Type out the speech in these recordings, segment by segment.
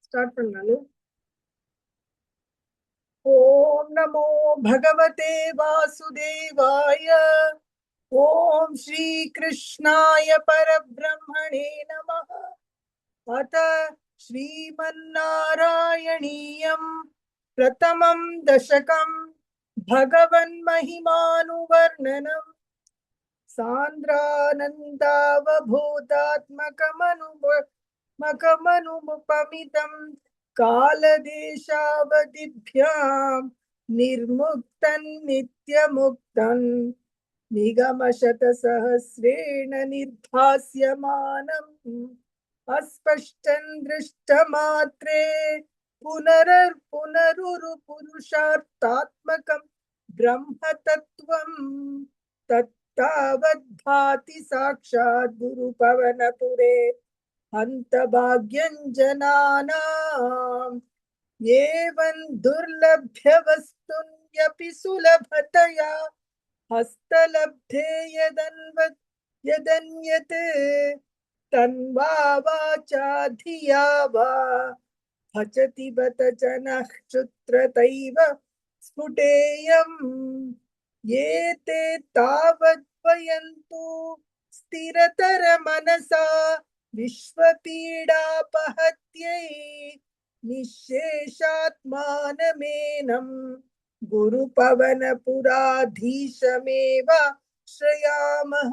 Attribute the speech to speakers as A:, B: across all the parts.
A: Start பண்ணாலு ओम नमो भगवते वासुदेवाय। ओम श्री कृष्णाय परब्रह्मणे नमः। अथ श्रीमन्नारायणीयं प्रथमं दशकं भगवन्महिमानुवर्णनम् सान्द्रानन्दावबोधात्मकमनुपमितं कालदेशावधिभ्यां निर्मुक्तं नित्यमुक्तं निगमशतसहस्रेण निर्भास्यमानम् अस्पष्टं दृष्टमात्रे पुनरुपुरुषार्थात्मकं ब्रह्मतत्त्वं तत्तावद्भाति साक्षात् गुरुपवनपुरे हन्तभाग्यं जनानाम् एवं दुर्लभ्य वस्तुन्यपि सुलभतया हस्तलब्धे यदन्यत् तन्वा वाचा धिया वा भजति बत जनः क्षुत्रतैव स्फुटेयम् ये ते तावद्वयन्तु स्थिरतर मनसा विश्वपीडापहत्यै निःशेषात्मानमेनं गुरुपवनपुराधीशमेव श्रयामः।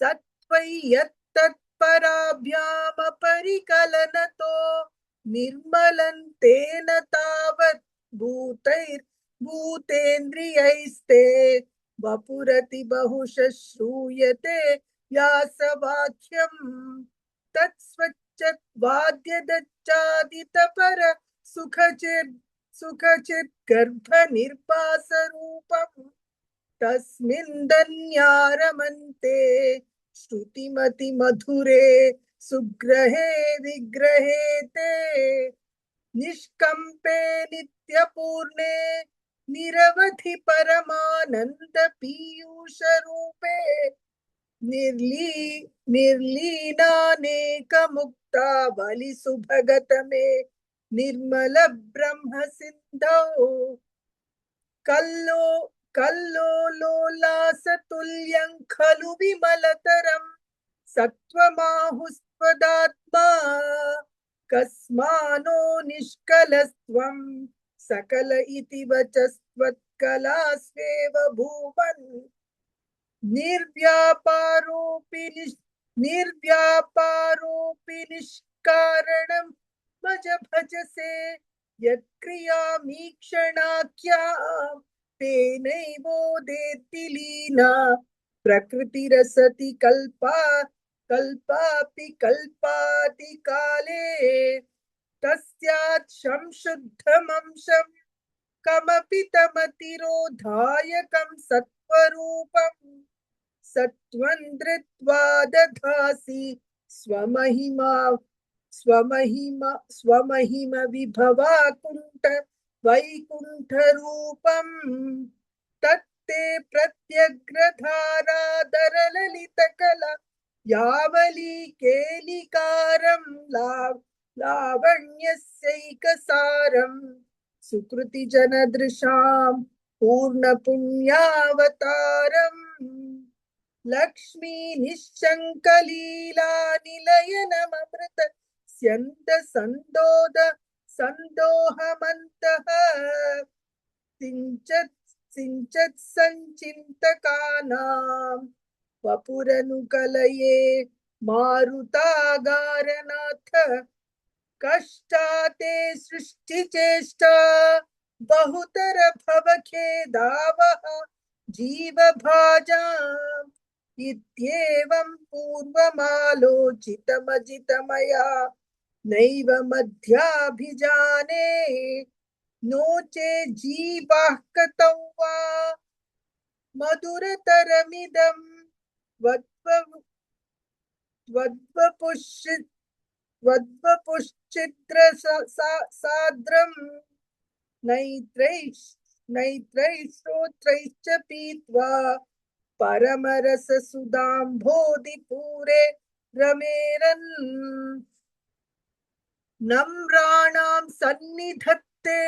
A: सत्त्वै यत्तत्पराभ्यामपरिकलनतो निर्मलं तेन तावत् भूतेन्द्रियैस्ते वपुरति बहुशः श्रूयते व्यासवाक्यम् तत्स्वच्छत्वाद्यदच्चादितपर सुखचित् गर्भनिर्वासरूपम् तस्मिन्दन्यारमन्ते श्रुतिमतिमधुरे सुग्रहे विग्रहे ते निष्कम्पे नित्यपूर्णे निरवधि परमानन्द पीयूषरूपे निर्लीनानेकमुक्ता बलिसुभगतमे निर्मल ब्रह्म सिन्धौ कल्लोलोलासतुल्यं खलु विमलतरं सत्त्वमाहुस्त्वदात्मा कस्मानो निष्कलस्त्वं सकल इति वचस्त्वत्कलास्वेव भूवन् निर्व्यापारोऽपि निष्कारणं भज भजसे यत्क्रियामीक्षणाख्यां तेनैवोदेति लीना प्रकृतिरसति कल्पापि कल्पाति काले तस्यात् संशुद्धमंशं कमपि तमतिरोधायकं सत्त्वरूपम् सत्त्वं धृत्वा दधासि स्वमहिम विभवा कुण्ठ वैकुण्ठ रूपम् तत्ते प्रत्यग्रधाराधरललितकला यावली केलिकारं लावण्यस्यैकसारं सुकृति जनदृशां पूर्णपुण्यावतारम् लक्ष्मी निश्शङ्कलीला निलयनममृत स्यन्द सन्दोहमन्तः सिञ्चत् सञ्चिन्तकानां वपुरनुकलये मारुतागारनाथ कष्टाते सृष्टिचेष्टा बहुतर भवखेदावः जीवभाजाम् इत्येवं पूर्वमालोचितमजितमया नैव मध्याभिजाने नो चेत् जीवाः कतौ वा मधुरतरमिदं वद्वपुश्चिद्रसाद्रं नैत्रैश्रोत्रैश्च पीत्वा परमरससुधाम्भोधिपूरे रमेरन् नम्राणां सन्निधत्ते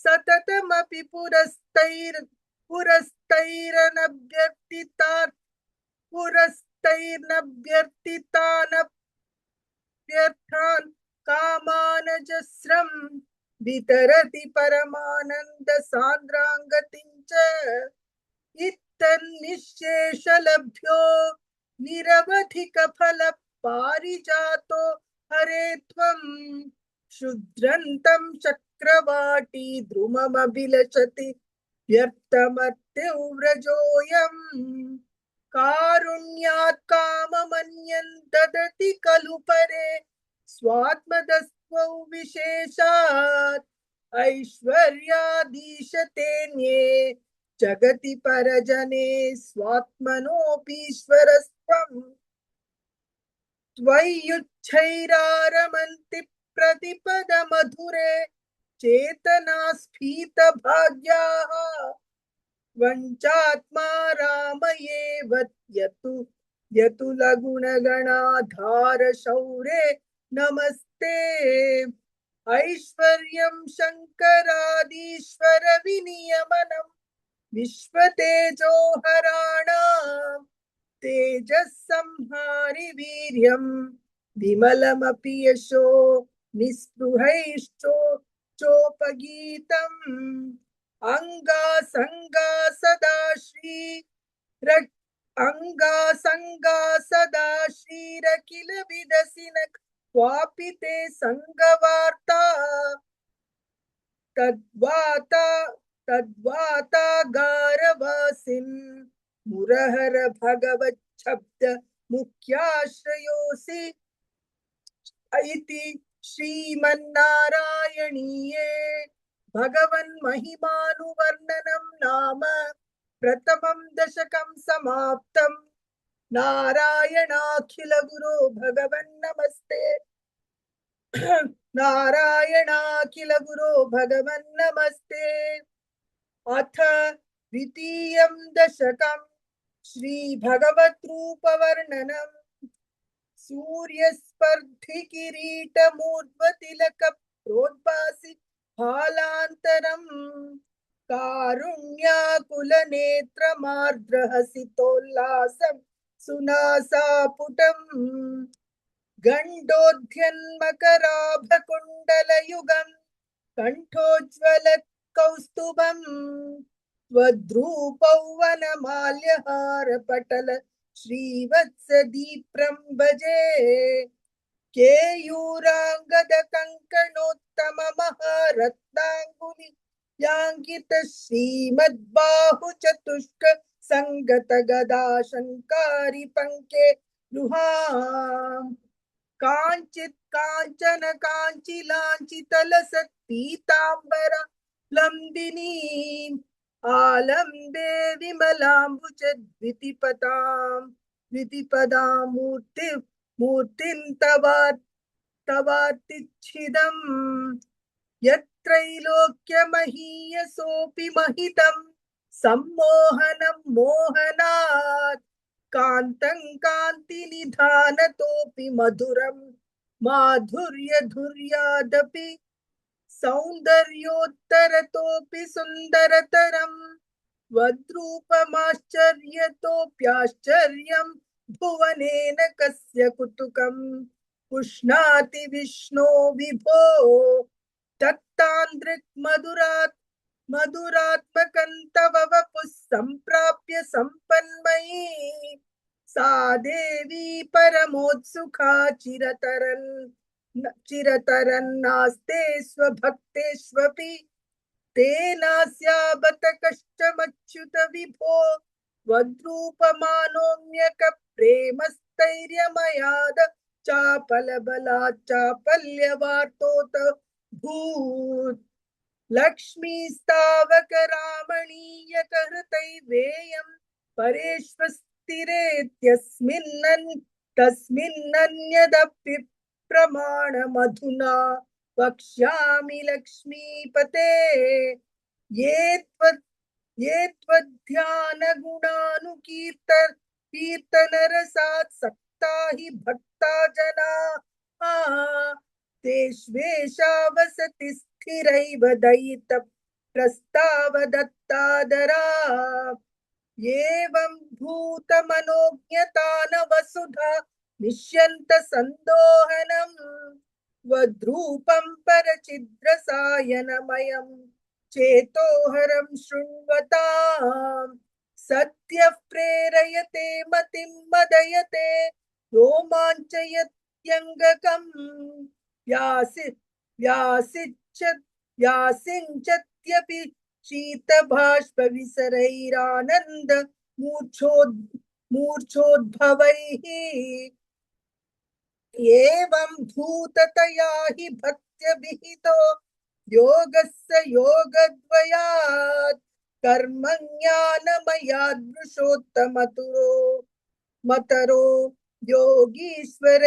A: सततमपि पुरस्तैर्नभ्यर्थितानभ्यर्थान् कामानजस्रं वितरति परमानन्द सान्द्राङ्गतिं च इत्तन्निःशेषलभ्यो निरवधिकफल पारिजातो हरे त्वं क्षुद्रन्तं चक्रवाटी द्रुममभिलषति व्यर्थमत्युव्रजोऽयम् कारुण्यात् काममन्यन् ददति खलु परे स्वात्मदस्त्वौ विशेषात् ऐश्वर्यादीशतेऽन्ये जगति परजने स्वात्मनोऽपीश्वरस्त्वम् त्वय्युच्छैरारमन्ति प्रतिपदमधुरे चेतनास्फीतभाग्याः वञ्चात्मा रामयेव यतु लगुणगणाधार शौरे नमस्ते ऐश्वर्यं शङ्करादीश्वर विनियमनं विश्वतेजोहराणां तेजस्संहारि वीर्यं विमलमपि यशो निःस्पृहैश्चोपगीतम् अंगा सदा श्रीरखिल विदसिन क्वापि ते संगवार्ता तद्वाता गारवासिन् मुरहर भगवच्छब्द मुख्याश्रयोऽसि इति श्रीमन्नारायणीये भगवन् महिमानुवर्णनं नाम प्रथमं दशकं समाप्तम् नारायणाखिल गुरो भगवन् नमस्ते नारायणाखिल गुरो भगवन् नमस्ते अथ द्वितीयं दशकं श्री भगवत् रूप वर्णनम् सूर्यस्पर्धि किरीट मूर्ध्वतिलक प्रोद्भासि हालान्तरम् कारुण्याकुल नेत्रमार्द्रहसितोल्लासं सुनासापुटम् गण्डोद्यन्मकराभकुण्डलयुगं कण्ठोज्ज्वल कौस्तुभम् त्वद्रूपौवनमाल्यहारपटल श्रीवत्सदीप्रं भजे केयूराङ्गद कङ्कणोत्तम महारत्नाङ्गुलियाङ्कित श्रीमद्बाहु चतुष्क सङ्गत गदा शङ्कारि पङ्के रुहाम् काञ्चित् काञ्चन काञ्चिलाञ्चितलसत् पीताम्बर लम्बिनीम् आलम्बे विमलाम्बुज द्वितिपदां मूर्तिं तवार्तिच्छिदम् यत्रैलोक्यमहीयसोऽपि महितं सम्मोहनं मोहनात् कान्तं कान्तिनिधानतोऽपि मधुरं माधुर्यधुर्यादपि सौन्दर्योत्तरतोऽपि सुन्दरतरं वद्रूपमाश्चर्यतोऽप्याश्चर्यं भुवनेन कस्य कुतुकं पुष्णाति विष्णो विभो तत्तान्द्रिक् मधुरात्मकं तव वपुः सम्प्राप्य सम्पन्मयी सा देवी परमोत्सुका चिरतरन्नास्ते स्वभक्तेष्वपि तेनास्याबत कष्टमच्युत विभो वद्रूपमानोऽन्यक प्रेमस्थैर्यमयाद चापलबलात् चापल्यवार्तोत भूत् लक्ष्मीस्तावक रामणीय कहृतैवेयं तस्मिन्नन्यदपि प्रमाणमधुना वक्ष्यामि लक्ष्मीपते ये त्वद्ध्यानगुणानुकीर्तनरसात् भक्ता हि भक्ता जना तेष्वेषा वसति स्थिरैव दयित प्रस्ताव दत्तादरा एवं भूत मनोज्ञतान वसुधा निश्यन्त संदोहनम् वद्रूपं परचिद्रसायनमयं चेतोहरं शृण्वताम् सत्यः प्रेरयते मतिं मदयते रोमाञ्चयत्यङ्गकम् व्यासि व्यासिञ्चत्यपि शीतबाष्पविसरैरानन्द मूर्छोद्भवैः एवं भूततया हि भक्त्यभिहितो योगस्य योगद्वयात् कर्मज्ञानमयादृशोत्तमतरो मतरो योगीश्वरैर्गीयते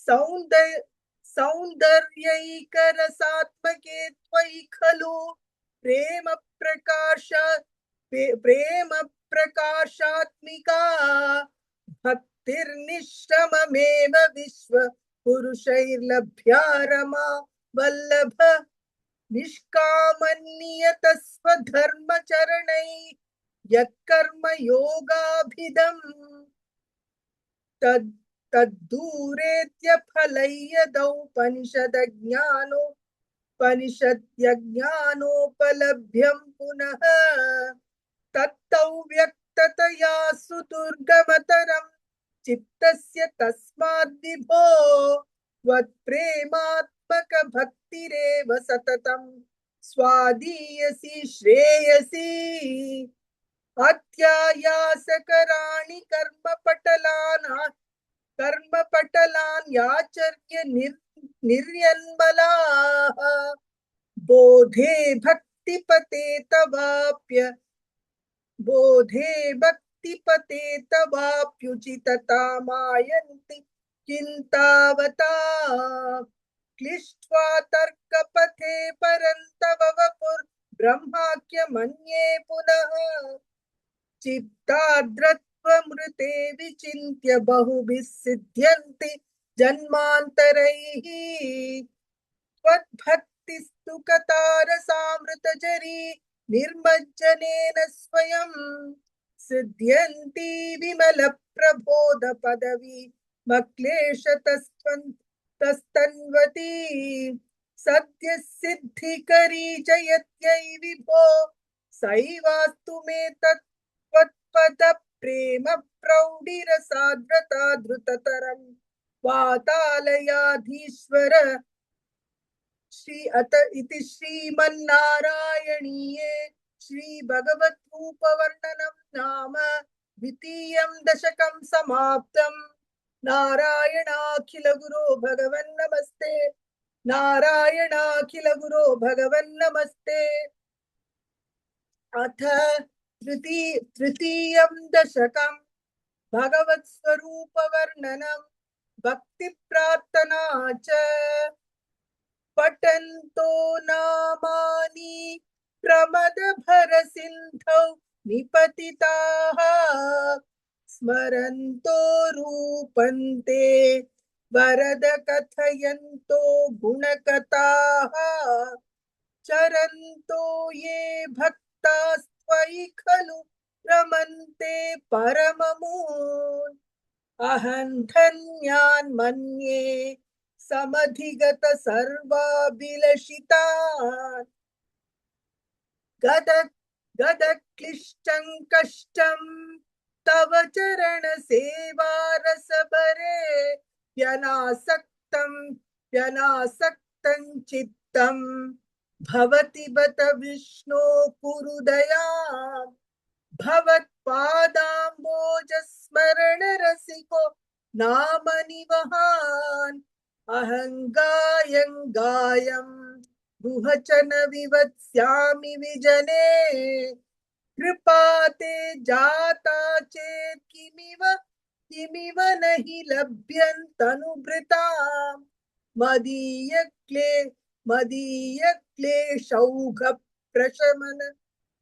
A: सौन्दर्यैकरसात्मके त्वयि खलु प्रेम प्रकाशात्मिका भक्तिर्निश्रममेव विश्व पुरुषैर्लभ्या रमा वल्लभ निष्कामन्नियतस्वधर्मचरणै यत्कर्म योगाभिदम् तद्दूरेत्यफलैयदौपनिषदज्ञानोपलभ्यं पुनः तत्तौ व्यक्ततया सुदुर्गमतरं चित्तस्य तस्माद्विभो त्वत्प्रेमात्मक भक्तिरेव सततं स्वादीयसी श्रेयसी अत्यायासकराणि कर्मपटलान्याचर्य निर्यन्मलाः बोधे भक्तिपते तवाप्युचिततामायन्ति किन्तावता क्लिष्ट्वा तर्कपथे परन्तव वपुर्ब्रह्माख्यमन्ये पुनः चित्ताद्रत्वमृते विचिन्त्य बहुभिः सिद्ध्यन्ति जन्मान्तरैः त्वद्भक्तिस्तु कतारसामृतजरी निर्मज्जनेन स्वयं सिद्ध्यन्ति विमलप्रबोधपदवी मक्लेशतस्तन्वती सद्यः सिद्धिकरी जयत्यै विभो सैवास्तु मे तत्त्वत्पद प्रेम प्रौढिरसाद्रता धृततरं वातालयाधीश्वर इति श्रीमन्नारायणीये श्रीभगवद्रूपवर्णनं नाम द्वितीयं दशकं समाप्तम् नारायणाखिल गुरो भगवन् नमस्ते नारायणाखिल गुरो भगवन् नमस्ते अथ तृतीयं दशकं भगवत् स्वरूप वर्णनं भक्ति प्रार्थना च पठन्तो नामानि प्रमद भर सिन्धौ निपतिताः स्मरन्तो रूपन्ते वरद कथयन्तो गुणकथाः चरन्तो ये भक्तास्त्वयि खलु रमन्ते परममून् अहं धन्यान् मन्ये समधिगत सर्वाभिलषितान् गदक्लिष्टं कष्टं तव चरण सेवा रसभरे यनासक्तं चित्तं भवति बत विष्णो कुरु दयाम् भवत्पादाम्बोज स्मरण रसिको नाम निवहान् अहंगायं गुहचन विवत्स्यामि विजने कृपाते जाता चेत् किमिव नहि लभ्यन्तनुभृताम् मदीय क्लेशौघ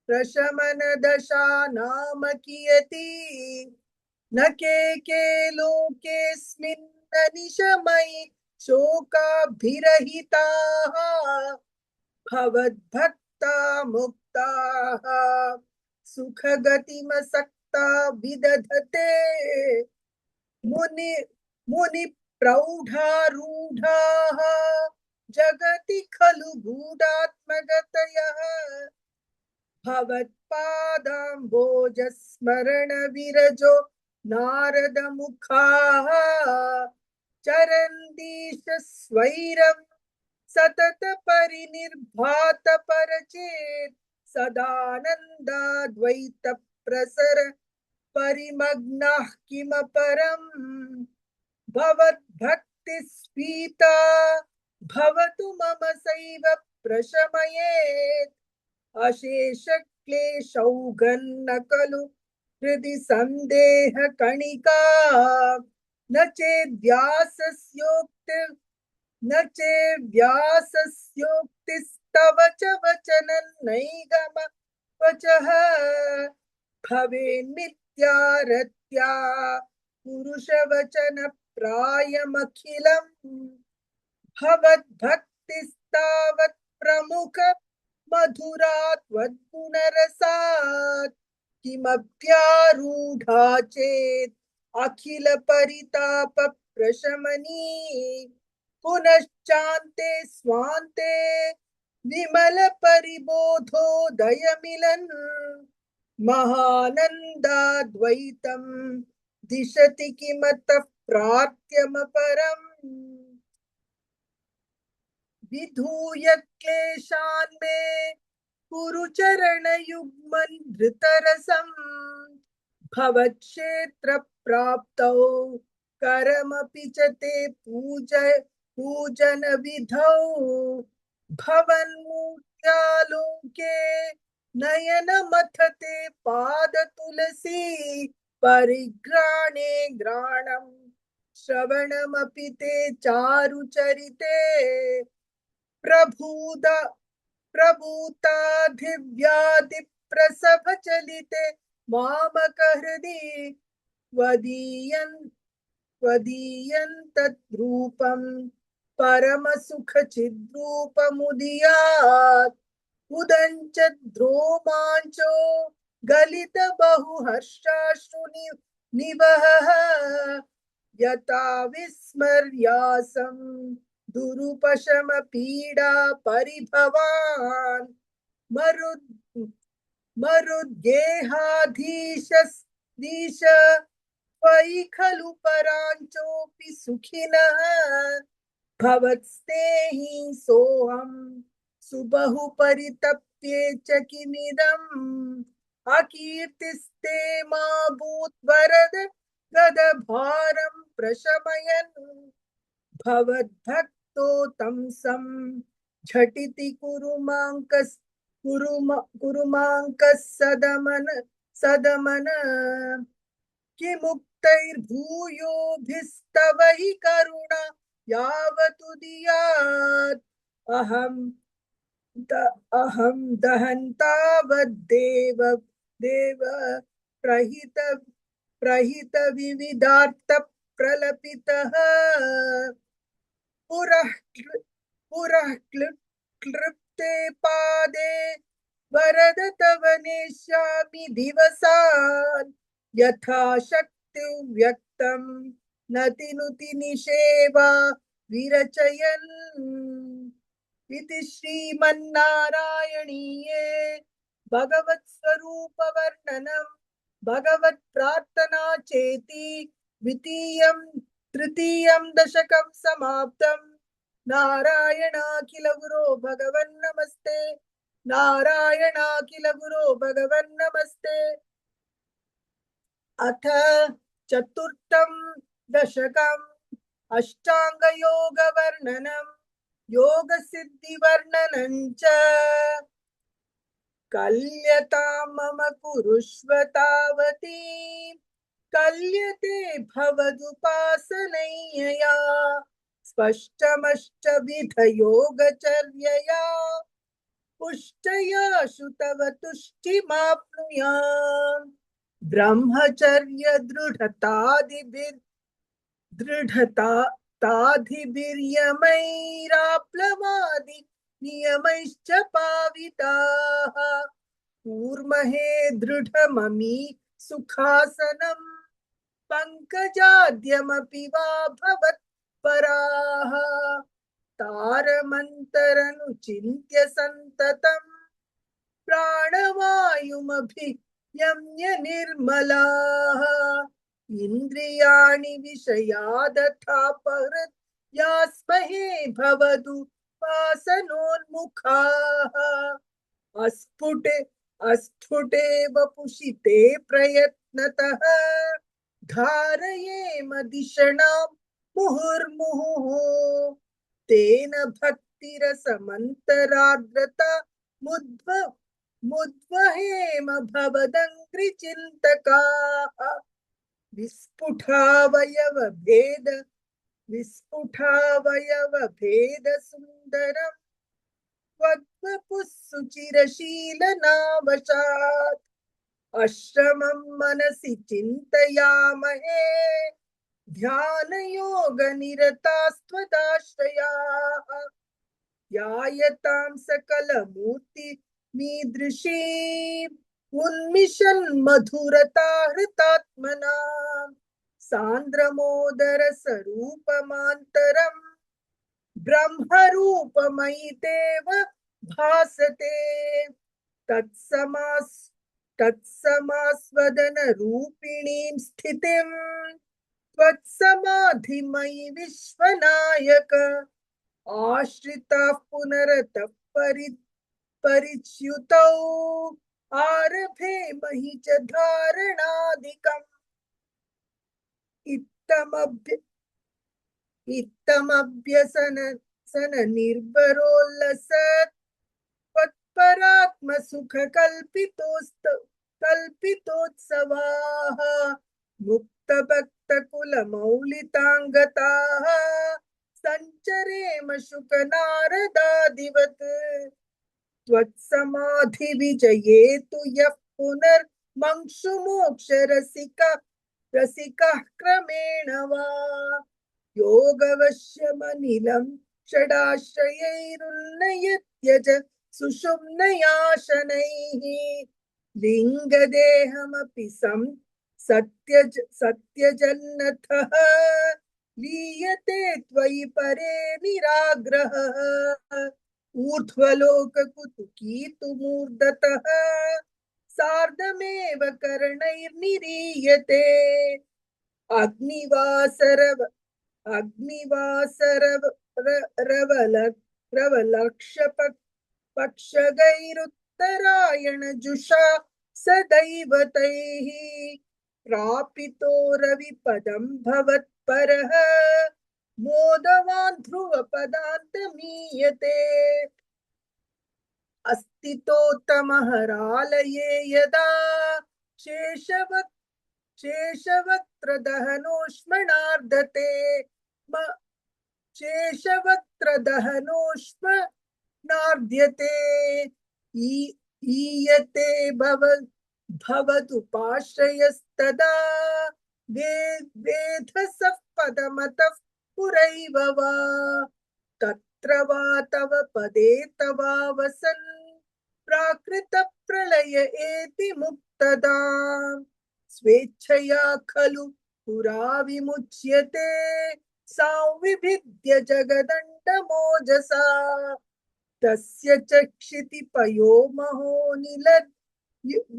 A: प्रशमन दशा नाम कियती न के लोकेऽस्मिन् न निशमयि शोकाभिरहिताः भवद्भक्ता मुक्ताः सुखगतिमसक्ता विदधते मुनि मुनि प्रौढारूढाः जगति खलु गूढात्मगतयः भवत्पादाम्भोजस्मरण विरजो नारद मुखाः चरन्तीश स्वैरं सतत परिनिर्भात परचेत सदानन्दाद्वैत प्रसर परिमग्नाः किमपरम् भवद्भक्तिस्फीता भवतु मम सैव प्रशमयेत् अशेष क्लेशौघन्न खलु हृदि संदेह कणिका न चेद्व्यासस्योक्ति न चेव्यासस्योक्तिस्तव च वचनन्नैगम वचः भवेन्मिथ्यारत्या पुरुषवचन प्रायमखिलम् भवद्भक्तिस्तावत् प्रमुख मधुरात् वद्गुणरसात् किमप्यारूढा चेत् अखिल परिताप प्रशमनी पुनश्चान्ते स्वान्ते विमल परिबोधोदयमिलन् महानन्दाद्वैतं दिशति किमतः प्रार्थ्यमपरम् विधूय क्लेशान् मे कुरु चरणयुग्मन् धृतरसम् भवत्क्षेत्र प्राप्तौ करमपि च ते पूजन विधौ भवन्मूर्त्यालोके नयन मथते पाद तुलसी परिघ्राणे घ्राणं श्रवणमपि ते चारुचरिते प्रभूताधिव्याधि प्रसभ चलिते मामक हृदि त्वदीयं परम सुख चिद्रूपमुदीयात् उदञ्च ध्रोमाञ्चो गलित बहु हर्षाश्रु निवहः यथा विस्मर्यासं दुरुपशम पीडा परिभवान् मरुद्गेहाधीश त्वयि खलु पराञ्चोऽपि सुखिनः भवत्स्नेही सोऽहं सुबहु परितप्ये च किमिदम् अकीर्तिस्ते मा भूत् वरद गदभारं प्रशमयन् भवद्भक्तो तं सं झटिति कुरु माङ्कः सदमन किमुक्तैर्भूयोभिस्तव हि करुणा यावतुदीयात् अहं दहन्तावद्देव प्रहित विविधार्थ प्रलपितः पुरः क्लृप्ते पादे वरद तव नेष्यामि दिवसान् यथा शक्ति व्यक्तं नतिनुति निषेवा विरचयन् इति श्रीमन्नारायणीये भगवत्स्वरूप वर्णनं भगवत् प्रार्थना चेति तृतीयं दशकं समाप्तम् नारायणाखिल गुरो भगवन् नमस्ते नारायणाखिल गुरो भगवन् नमस्ते। अथ चतुर्थं दशकम् अष्टांगयोग वर्णनम् योग सिद्धि वर्णनं च कल्यतां मम कुरुष्व तावती कल्यते भवदुपासनय्यया स्पष्टमष्टविध योगचर्यया पुष्टया तव तुष्टिमाप्नुयाम् ब्रह्मचर्य दृढताधिभिर्यमैराप्लवादि नियमैश्च पाविताः कूर्महे दृढममी सुखासनम् पंकजाद्यमपि वा भवत्पराः तारमन्तरनुचिन्त्य सन्ततम् प्राणवायुमभियम्य निर्मलाः इन्द्रियाणि विषयादथापहृत् यास्महे भवतु वासनोन्मुखाः अस्फुटे अस्फुटेव पुषिते प्रयत्नतः धारयेम दिशणां मुहुर्मुहुः तेन भक्तिरसमन्तरार्द्रता मुद्वहेम भवदङ्घ्रिचिन्तकाः विस्फुटावयव भेद सुन्दरम् त्वद्वपुः सुचिरशीलनावशात् अश्रमं मनसि चिन्तयामहे ध्यानयोगनिरतास्त्वदाश्रयाः ध्यायतां सकलमूर्तिमीदृशीम् उन्मिषन् मधुरता हृतात्मनां सान्द्रमोदरसरूपमान्तरम् ब्रह्मरूपमयितेव भासते तत्समास्वदनरूपिणीं स्थितिं त्वत्समाधिमयि विश्वनायक आश्रिताः पुनरतः परिच्युतौ आरभे महि च धारणादिकम् इत्थमभ्यसन निर्भरोल्लसत् त्वत्परात्मसुख कल्पितोत्सवाः मुक्तभक्तकुलमौलिताङ्गताः सञ्चरेम शुकनारदादिवत् त्वत्समाधिविजयेतु यः पुनर्मंशुमोक्षरसिकः क्रमेण वा योगवश्यमनिलं षडाश्रयैरुन्नयत्यज सुषुम्नया शनैः लिङ्गदेहमपि सत्यजन्नथः लीयते त्वयि परे निराग्रहः ऊर्ध्वलोककुतुकीतुमूर्धतः सार्धमेव कर्णैर्निरीयते अग्निवासरवलक्षपक्षगैरुत्तरायणजुषा सदैवतैः प्रापितो रविपदं भवत्परः मोदवान् ध्रुवपदान्तमीयते अस्तितोत्तमहरालये यदा शेषवक्त्रदहनोष्मणार्धते शेषवक्त्रदहनोष्मणार्ध्यते ईयते भवदुपाश्रयस्तदा वेधसः पदमतः पुरैव वा तत्र वा तव पदे तवावसन् प्राकृतप्रलय एति मुक्तदाम् स्वेच्छया खलु पुरा विमुच्यते सांविभिद्य जगदण्डमोजसा तस्य चक्षितिपयो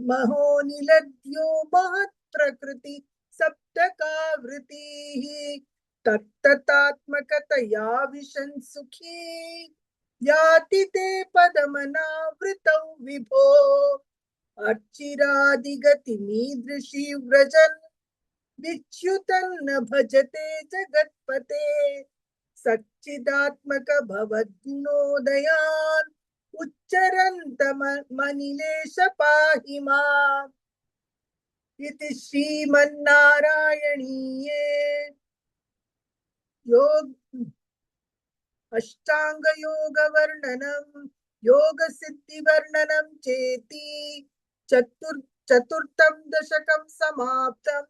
A: महोनिलद्यो महत्प्रकृति सप्तकावृतिः तत्ततात्मकतया विशन् सुखी याति ते पदमनावृतौ विभो अर्चिरादिगतिमीदृशी व्रजन् विच्युतन्न भजते जगत्पते सच्चिदात्मक भवद्गुणोदयान् उच्चरन्तमनिलेश पाहि माम् इति श्रीमन्नारायणीये अष्टाङ्गयोगवर्णनं योगसिद्धिवर्णनं चेति चतुर्थं दशकं समाप्तम्।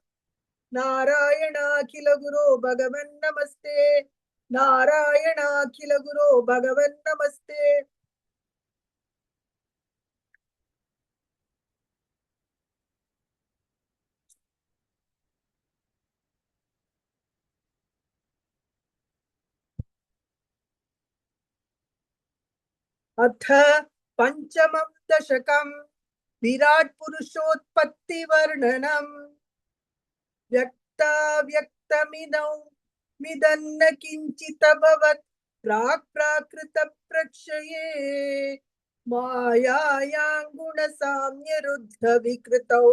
A: नारायणाखिल गुरो भगवन् नमस्ते। नारायणाखिल गुरो भगवन् नमस्ते। अथ पंचमं दशकं विराट पुरुषोत्पत्ति वर्णनम्। व्यक्ताव्यक्तमिदौ मिदन्न किञ्चित् अभवत् प्राक् प्राकृत प्रक्षये मायायां गुणसाम्यरुद्ध विकृतौ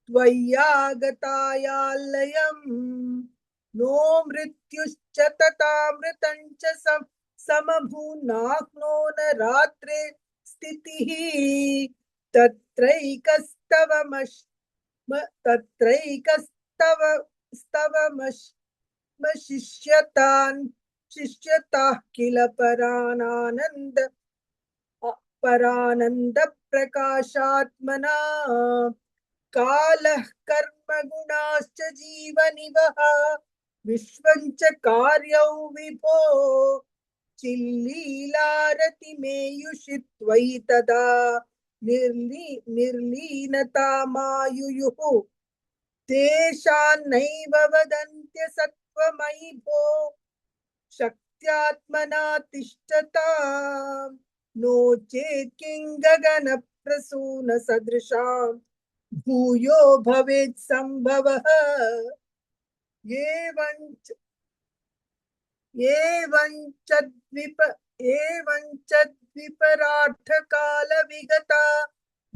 A: त्वय्यागतायालयम्। नो मृत्युश्च तथामृतं च समभून्नाह्नो न रात्रे स्थितिः। तत्रैकस्तवमश् तत्रैकस्तव स्तवमशिष्यतान् शिष्यताः किल परानन्द प्रकाशात्मना। कालः कर्म गुणाश्च जीवनिवः विश्वं च कार्यौ विभो चिल्लीलारतिमेयुषि त्वयि तदा निर्लीनतामायुयुः। तेषान्नैव वदन्त्य सत्त्वमयि भो शक्त्यात्मना तिष्ठताम्। नो चेत् किं गगनप्रसून सदृशाम् भूयो भवेत् सम्भवः। एवञ्च द्विपरार्थकालविगता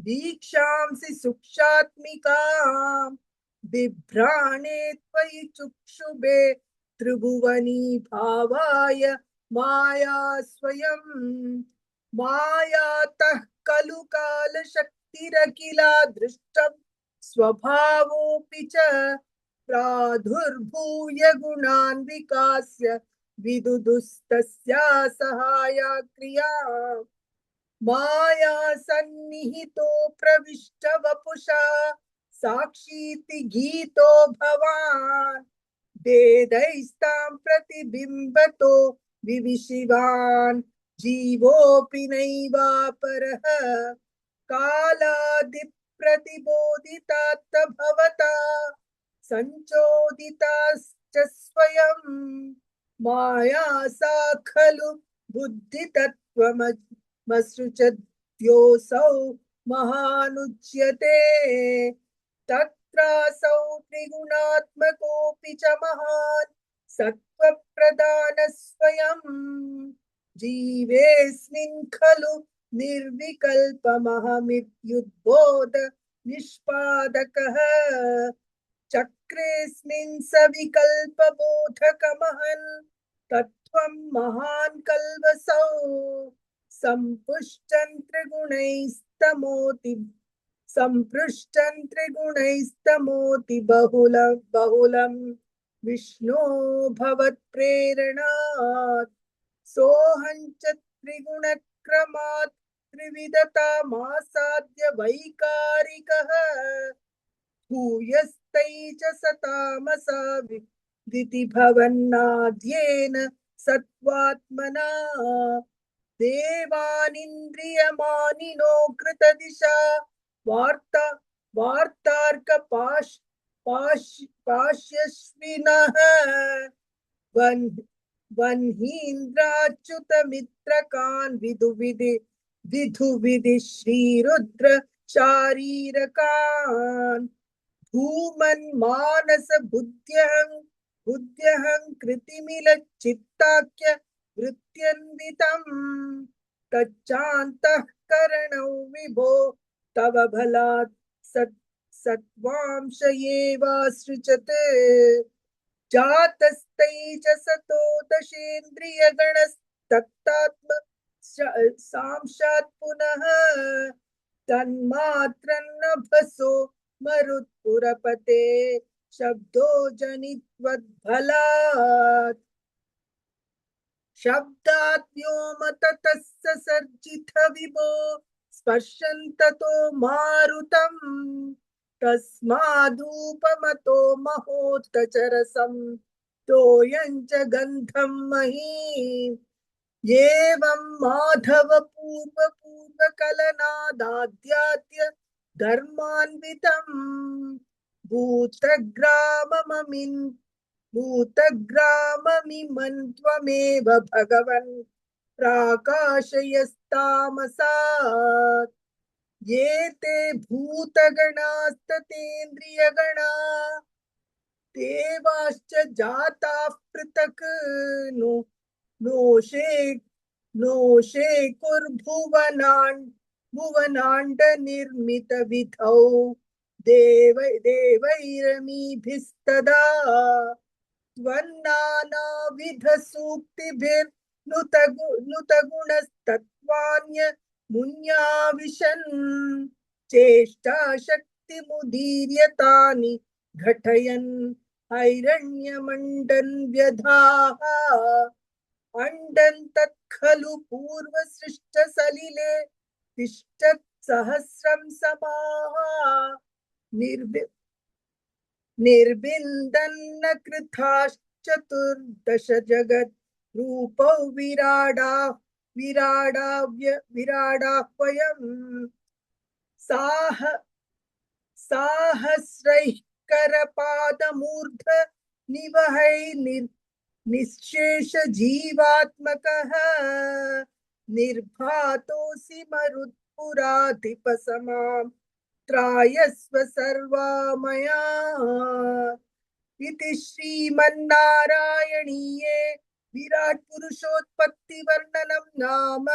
A: दीक्षांसि सूक्ष्मात्मिकाम् बिभ्राणे त्वयि चुक्षुभे त्रिभुवनी भावाय माया स्वयं। मायातः खलु कालशक्तिरखिला दृष्टं स्वभावोऽपि च प्रादुर्भूय गुणान् विकास्य विदुदुस्तस्या सहाया क्रिया। माया सन्निहितो प्रविष्ट वपुषा साक्षीति गीतो भवान् वेदैस्तां प्रतिबिम्बतो विविशिवान् जीवोऽपि नैवापरः। कालादिप्रतिबोधितात् भवता संचोदिताश्च स्वयं। माया सा खलु बुद्धितत्त्वमसृजद्योऽसौ महानुच्यते। तत्रासौ त्रिगुणात्मकोऽपि च महान् सत्त्वप्रधानः स्वयं। जीवेऽस्मिन् खलु निर्विकल्पमहमित्युद्बोध निष्पादकः। चक्रेऽस्मिन् सविकल्पबोधकमहन् तत्त्वं महान् कल्वसौ। सम्पृष्टं त्रिगुणैस्तमोति बहुलं विष्णो भवत्प्रेरणात्। सोऽहं च त्रिगुणक्रमात् त्रिविधतामासाद्य वैकारिकः भूयस्तै च सतामसा दिति भवन्नाद्येन सत्त्वात्मना। देवानिन्द्रियमानिनो कृतदिशा वार्ता पाश्यश्विनः वह्नीन्द्राच्युतमित्रकान् विधुविधि श्रीरुद्र शारीरकान्। भूमन्मानस बुद्ध्यहं कृतिमिलच्चित्ताख्य वृत्त्यन्वितम्। तच्चान्तःकरणौ विभो तव बलात् सत्त्वांश एवासृजत्। जातस्तै च सतो दशेन्द्रियगणस्तत्तात्म सांशात् पुनः तन्मात्रन्नभसो मरुत्पुरपते शब्दो जनित्वद्बलात्। शब्दात् व्योम ततः ससर्जित विभो स्पर्शन्ततो मारुतम् तस्मादूपमतो महोत्तचरसं तोयं च गन्धं मही एवं माधव पूर्वकलनादाद्याद्य धर्मान्वितं भूतग्रामममिन् भूतग्राममिमं त्वमेव भगवन् प्राकाशयस्तामसात् ये ते भूतगणास्ततेन्द्रियगणा देवाश्च जाताः पृथक् नो नोषे नोषे भुवनाण्ड निर्मित विधौ देवैरमीभिस्तदा त्वन्नानाविध सूक्तिभिर्नुतगुणस्तत्त्वान्य मुन्याविशन् चेष्टाशक्तिमुदीर्यतानि घटयन् हैरण्यमण्डन् व्यधाः अण्डन् तत्खलु पूर्वसृष्टसलिले तिष्ठत् सहस्रं समाः निर्विन्दन्न कृताश्चतुर्दश जगत् रूपौ विराडाह्वयम् साहस्रैः करपादमूर्ध निवहै निःशेष जीवात्मकः निर्भातोऽसि मरुत्पुराधिपसमां त्रायस्व सर्वामया इति श्रीमन्नारायणीये विराट पुरुषोत्पत्ति वर्णनम नाम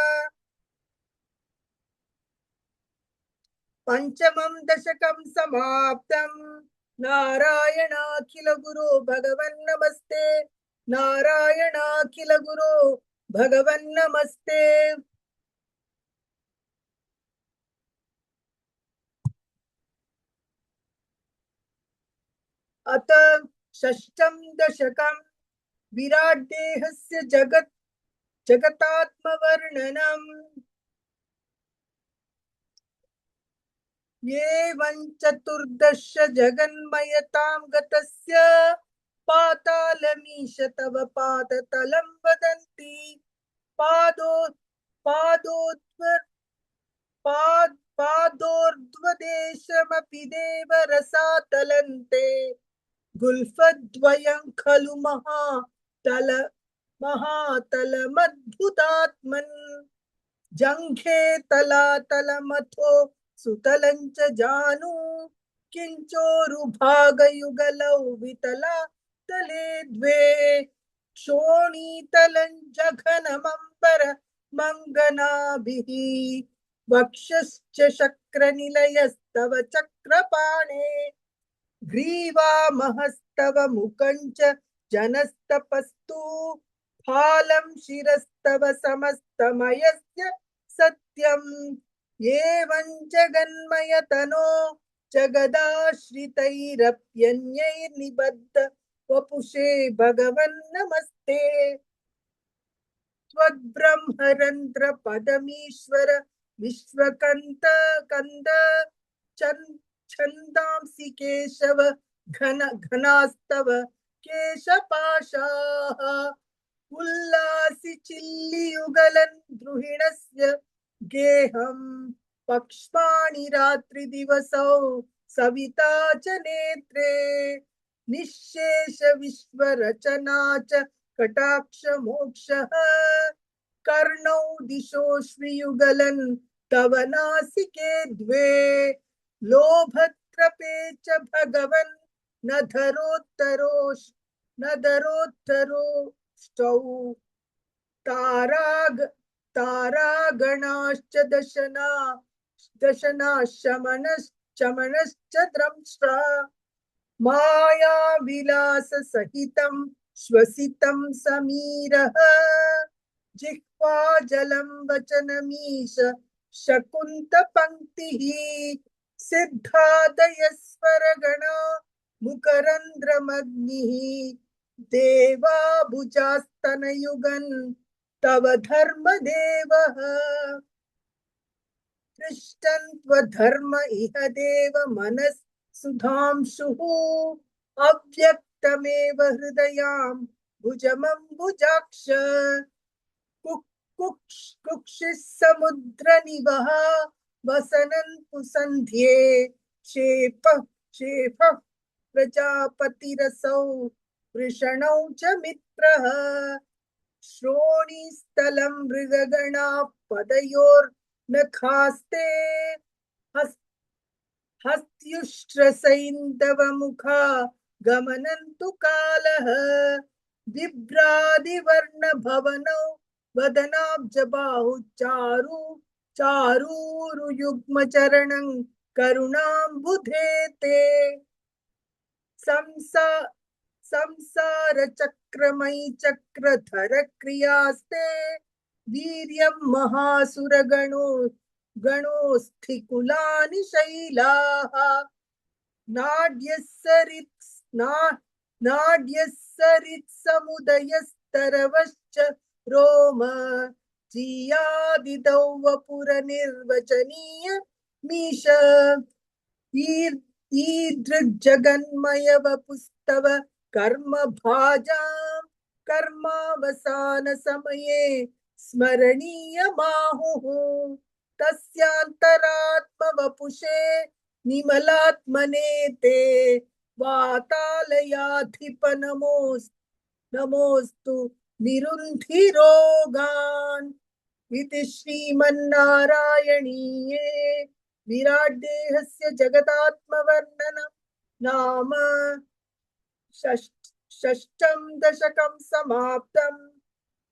A: पंचमं दशकं समाप्तम् नारायणाखिल गुरो भगवन् नमस्ते नारायणाखिल गुरो भगवन् नमस्ते। अत षष्ठं दशकं विराट देहस्य जगतात्मवर्णनम् एवं चतुर्दश जगन्मयतां गतस्य पातालमीश तव पादतलं वदन्ति पादोर्ध्वदेशमपि देव रसातलन्ते गुल्फद्वयं खलु महातलमद्भुतात्मन् जङ्घे तलातलमथो सुतलञ्च जानु किञ्चोरुभागयुगलौ वितला तले द्वे क्षोणीतलं जघनमम्बर मङ्गनाभिः वक्षश्च शक्रनिलयस्तव चक्रपाणे ग्रीवामहस्तव मुखञ्च जनस्तपस्तु फालं शिरस्तव समस्तमयस्य सत्यम् एवं जगन्मयतनो जगदाश्रितैरप्यन्यैर्निबद्ध वपुषे भगवन् नमस्ते त्वद्ब्रह्मरन्ध्र पदमीश्वर विश्वकन्त कंद छन्दांसि केशव घनास्तव केशपाशाः उल्लासि चिल्लियुगलन् द्रुहिणस्य गेहं पक्ष्माणि रात्रिदिवसौ सविता च नेत्रे निःशेष विश्वरचना च कटाक्ष मोक्षः कर्णौ दिशो श्रीयुगलन् तव नासिके द्वे लोभत्रपे च भगवन् नधरोत्तरोष्टौ तारागणाश्च दशना शमनश्च द्रंष्ट्रा माया विलास सहितं श्वसितं समीरः जिह्वा जलं वचनमीश शकुन्त पंक्तिः सिद्धादयस्वरगणा मुकरन्ध्रमग्निः देवा भुजास्तनयुगन् तव धर्मदेवः दृष्टन्त्वधर्म इह देव मनः सुधांशुः अव्यक्तमेव हृदयां भुजमम्बुजाक्ष कुक्षिः समुद्रनिवः वसनन्तु सन्ध्ये शेफः प्रजापतिरसौ वृषणौ च मित्रः श्रोणीस्थलं मृगगणाः पदयोर्नखास्ते हस्त्युष्ट्रसैन्दवमुखा गमनन्तु कालः बिभ्रादिवर्णभवनौ वदनाब्जबाहु चारूरुयुग्मचरणं करुणाम्बुधे ते संसारचक्रमयि चक्रधर क्रियास्ते वीर्यं महासुरगणोऽस्थिकुलानि शैलाः नाड्यस्सरित्समुदयस्तरवश्च रोम जीयादिदौ वपुरनिर्वचनीय मीश ईदृग्जगन्मय वपुस्तव कर्म भाजां कर्मावसान समये स्मरणीय माहुः तस्यान्तरात्म वपुषे निमलात्मने ते वातालयाधिप नमोस्तु निरुन्धिरोगान् इति श्रीमन्नारायणीये विराट देहस्य जगदात्मवर्णनं नाम षष्ठं दशकं समाप्तम्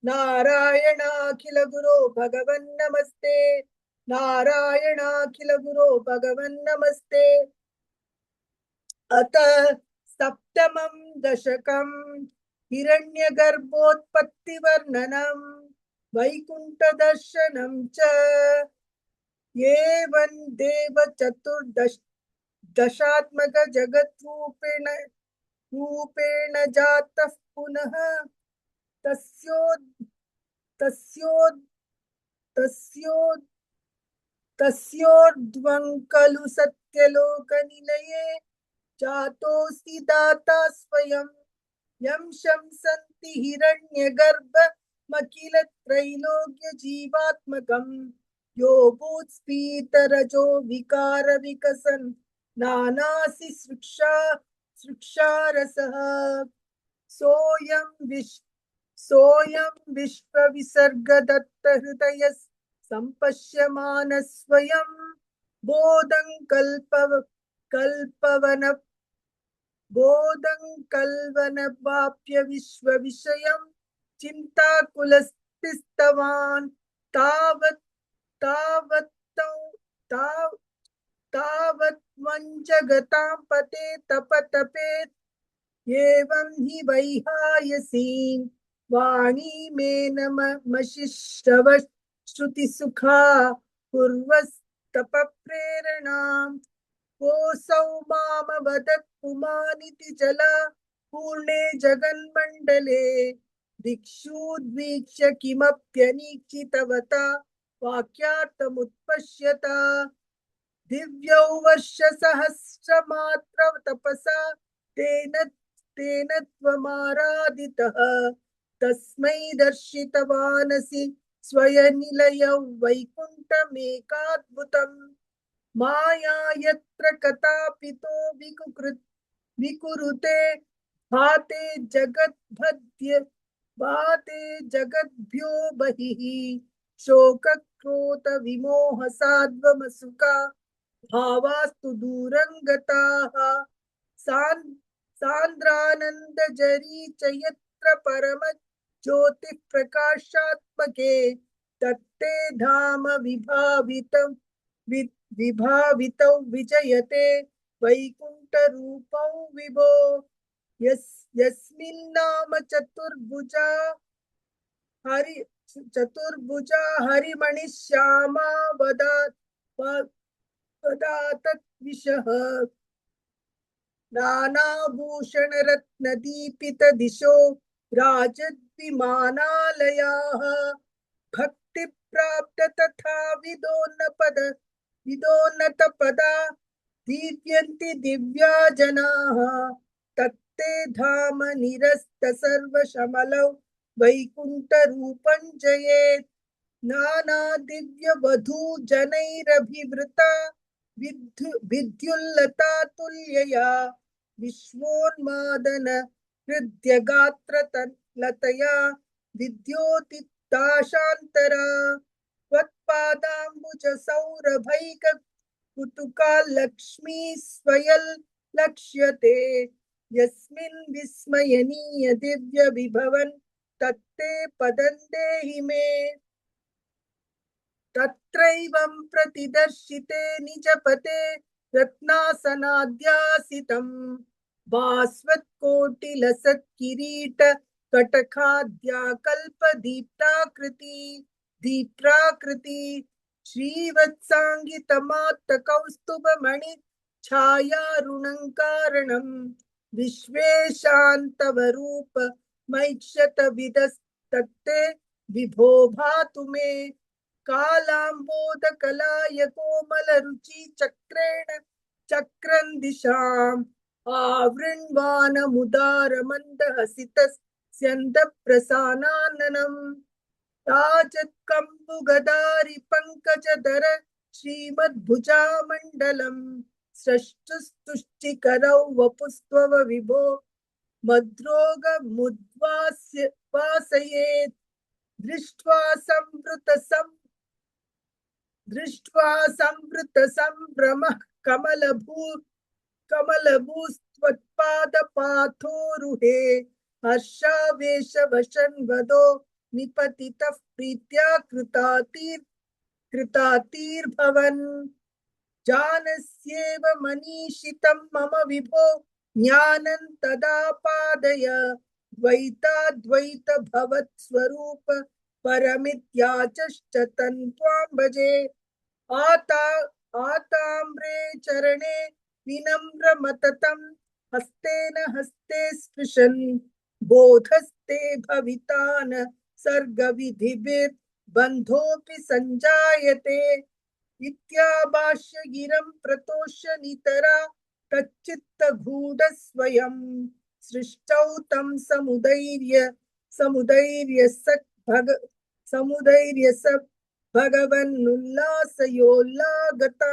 A: नारायणाखिल गुरो भगवन् नमस्ते नारायणाखिल गुरो भगवन् नमस्ते अत सप्तमं दशकं हिरण्यगर्भोत्पत्तिवर्णनं वैकुण्ठदर्शनं च एवं देव चतुर्दशात्मक जगत् रूपेण जातः पुनः तस्योर्ध्वं खलु सत्यलोकनिलये जातोऽस्ति दाता स्वयं यं शंसन्ति हिरण्यगर्भमखिल त्रैलोक्य जीवात्मकं यो भूत्स्फीतरजो विकार विकसन् नानासि सृक्षारसः सोऽयं विश्वविसर्गदत्त हृदय सम्पश्यमानः स्वयं बोधं कल्वनवाप्य विश्वविषयं चिन्ताकुलस्थितवान् तावत् जगतां पते तपेत् एवं हि वैहायसीं वाणी मे नमशिश्रव श्रुतिसुखा कुर्वस्तपप्रेरणाम् कोऽसौ मामवदत् पुमानिति जला पूर्णे जगन्मण्डले दिक्षुद्वीक्ष्य किमप्यनीक्षितवता वाक्यार्थमुत्पश्यता दिव्यौ वर्षसहस्रमात्र तपसा तेन त्वमाराधितः तस्मै दर्शितवानसि स्वयनिलयौ वैकुण्ठमेकाद्भुतम् माया यत्र कथापितो विकुरुते भाते जगद्भ्यो बहिः शोकक्रोध विमोह साध्वमसुका भावास्तु दूरं गताः सान्द्रानन्दजरी च यत्र परम ज्योतिः प्रकाशात्मके तत्ते धाम विभावितौ विजयते वैकुण्ठरूपौ विभो यस्मिन्नाम चतुर्भुजा हरिमणिश्यामा वदातद्विषः नानाभूषणरत्नदीपित दिशो राजद्विमानालयाः भक्तिप्राप्त तथा विदोन्नपद विदोन्नतपदा दीप्यन्ति दिव्या जनाः तत्ते धाम निरस्त सर्वशमलौ वैकुण्ठरूपं जयेत् नाना दिव्य वधू जनैरभिवृता विद्युल्लता तुल्यया विश्वोन्मादन हृदय गात्र लतया विद्योतिताशान्तरा त्वत्पादाम्बुज सौरभैक कुतुका लक्ष्मी स्वयल लक्ष्यते यस्मिन् विस्मयनीय दिव्य विभवन् तत्ते पदं देहि मे तत्रैवं प्रतिदर्शिते निजपते रत्नासनाद्यासितं भास्वत्कोटिलसत्किरीट कटकाद्या कल्पदीप्ताकृति दीप्राकृति श्रीवत्साङ्गितमात्तकौस्तुभमणि छायारुणङ्कारणं विश्वेशान्तव रूप मैक्षत विदस्तत्ते विभो भातु मे कालाम्बोद कलाय कोमल रुचि चक्रेण चक्रं दिशाम् आवृण्वान मुदार मंद हसित स्यन्द प्रसानाननम् ताजत्कम्बुगदारि पंकजधर श्रीमद्भुजा मण्डलम् स्रष्टुस्तुष्टिकरौ वपुस्त्वव विभो मद्रोग मुद्वास्य वासयेत् दृष्ट्वा संवृत संभ्रम कमलभूस्त्वत्पादपाथोरुहे हर्षावेश वशन वदो निपतितः प्रीत्या कृतातीर्भवन् जानस्येव मनीषितं मम विभो ज्ञानं तदा पादय द्वैताद्वैत भवत्स्वरूप परमित्याचष्ट तन्त्वां भजे आताम्रे चरणे विनम्र मततं हस्तेन हस्ते स्पृशन् बोधस्ते भवितान सर्गविधिभिर् बन्धोऽपि सञ्जायते इत्याभाष्य गिरं प्रतोष्य नितरा तच्चित्तगूढ स्वयं सृष्टौ तं समुदैर्य स भगवन्नुल्लासयोल्लागता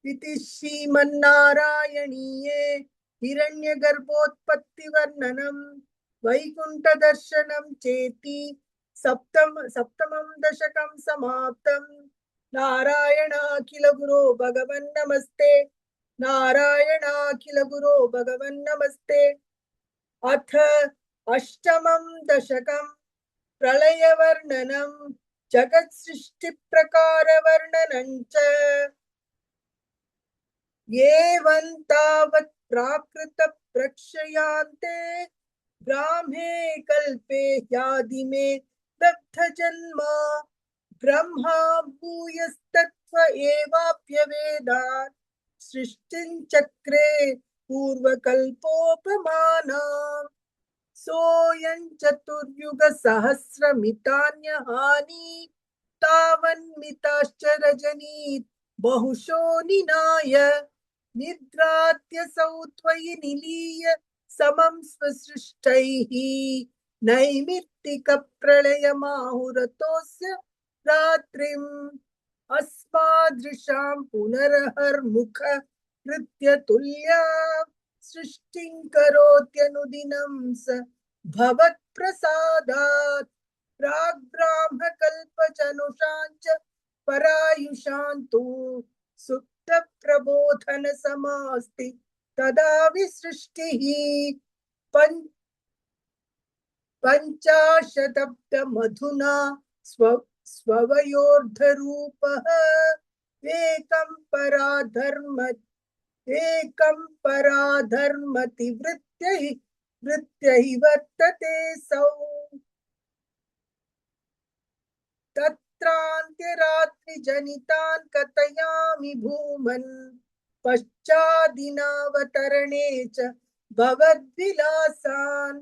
A: इति श्रीमन्नारायणीये हिरण्यगर्भोत्पत्तिवर्णनं वैकुण्ठदर्शनं चेति सप्तमं दशकं समाप्तम् नारायणाखिल गुरो भगवन् नमस्ते नारायणाखिल गुरो भगवन् नमस्ते अथ अष्टमं दशकं प्रलयवर्णनं जगत्सृष्टिप्रकारवर्णनं च एवं तावत् प्राकृत प्रक्षयान्ते ब्राह्मे कल्पे ह्यादिमे दग्धजन्म ब्रह्मा भूयस्तत्त्व एवाप्यवेदात् सृष्टिं चक्रे पूर्वकल्पोपमानाम् सोऽयं चतुर्युग सहस्रमितान्यहानि तावन्मिताश्च रजनीत् बहुशो निनाय निद्रात्यसौ त्वयि निलीय समं स्वसृष्टैः नैमित्तिकप्रलयमाहुरतोऽस्य रात्रिम् अस्मादृशां पुनरहर्मुख कृत्यतुल्या सृष्टिं करोत्यनुदिनं स भवत्प्रसादात् प्राग्ब्राह्मकल्पजनुषाञ्च परायुषान्तु सुप्तप्रबोधन समास्ति तदा विसृष्टिः पञ्चाशदब्दमधुना स्ववयोर्धरूपः एकं पराधर्मतिवृत्य हि वर्तते सौ तत्रान्त्यरात्रिजनितान् कथयामि भूमन् पश्चादिनावतरणे च भवद्विलासान्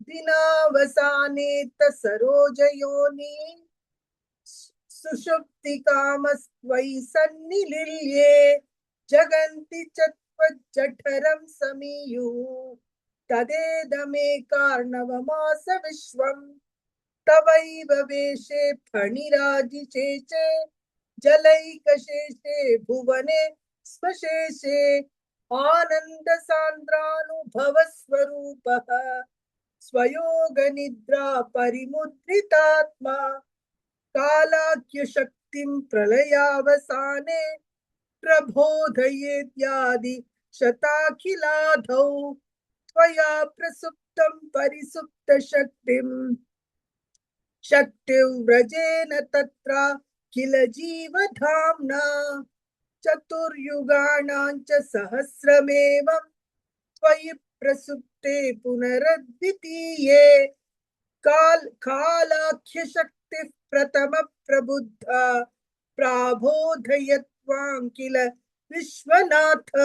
A: दिनावसाने सरोजयोनि सुषुप्ति कामस्त्वयि सन्निलील्ये जगन्ति च त्वज्जठरं समीयुः तदेदमे कार्णवमास विश्वम् तवैव वेशे फणिराजिशेषे जलैकशेषे भुवने स्वशेषे आनन्दसान्द्रानुभवस्वरूपः स्वयोगनिद्रा परिमुद्रितात्मा कालाख्यशक्तिं प्रलयावसाने प्रबोधयेत्यादि शताखिलाधौ त्वया प्रसुप्तं परिसुप्तशक्तिम् शक्तिव्रजेन तत्र किल जीवधाम्ना चतुर्युगाणां च सहस्रमेवं त्वयि प्रसुप्ते पुनरद्वितीये कालाख्यशक्तिः प्रथम प्रबुद्धा प्राबोधयत्वां किल विश्वनाथ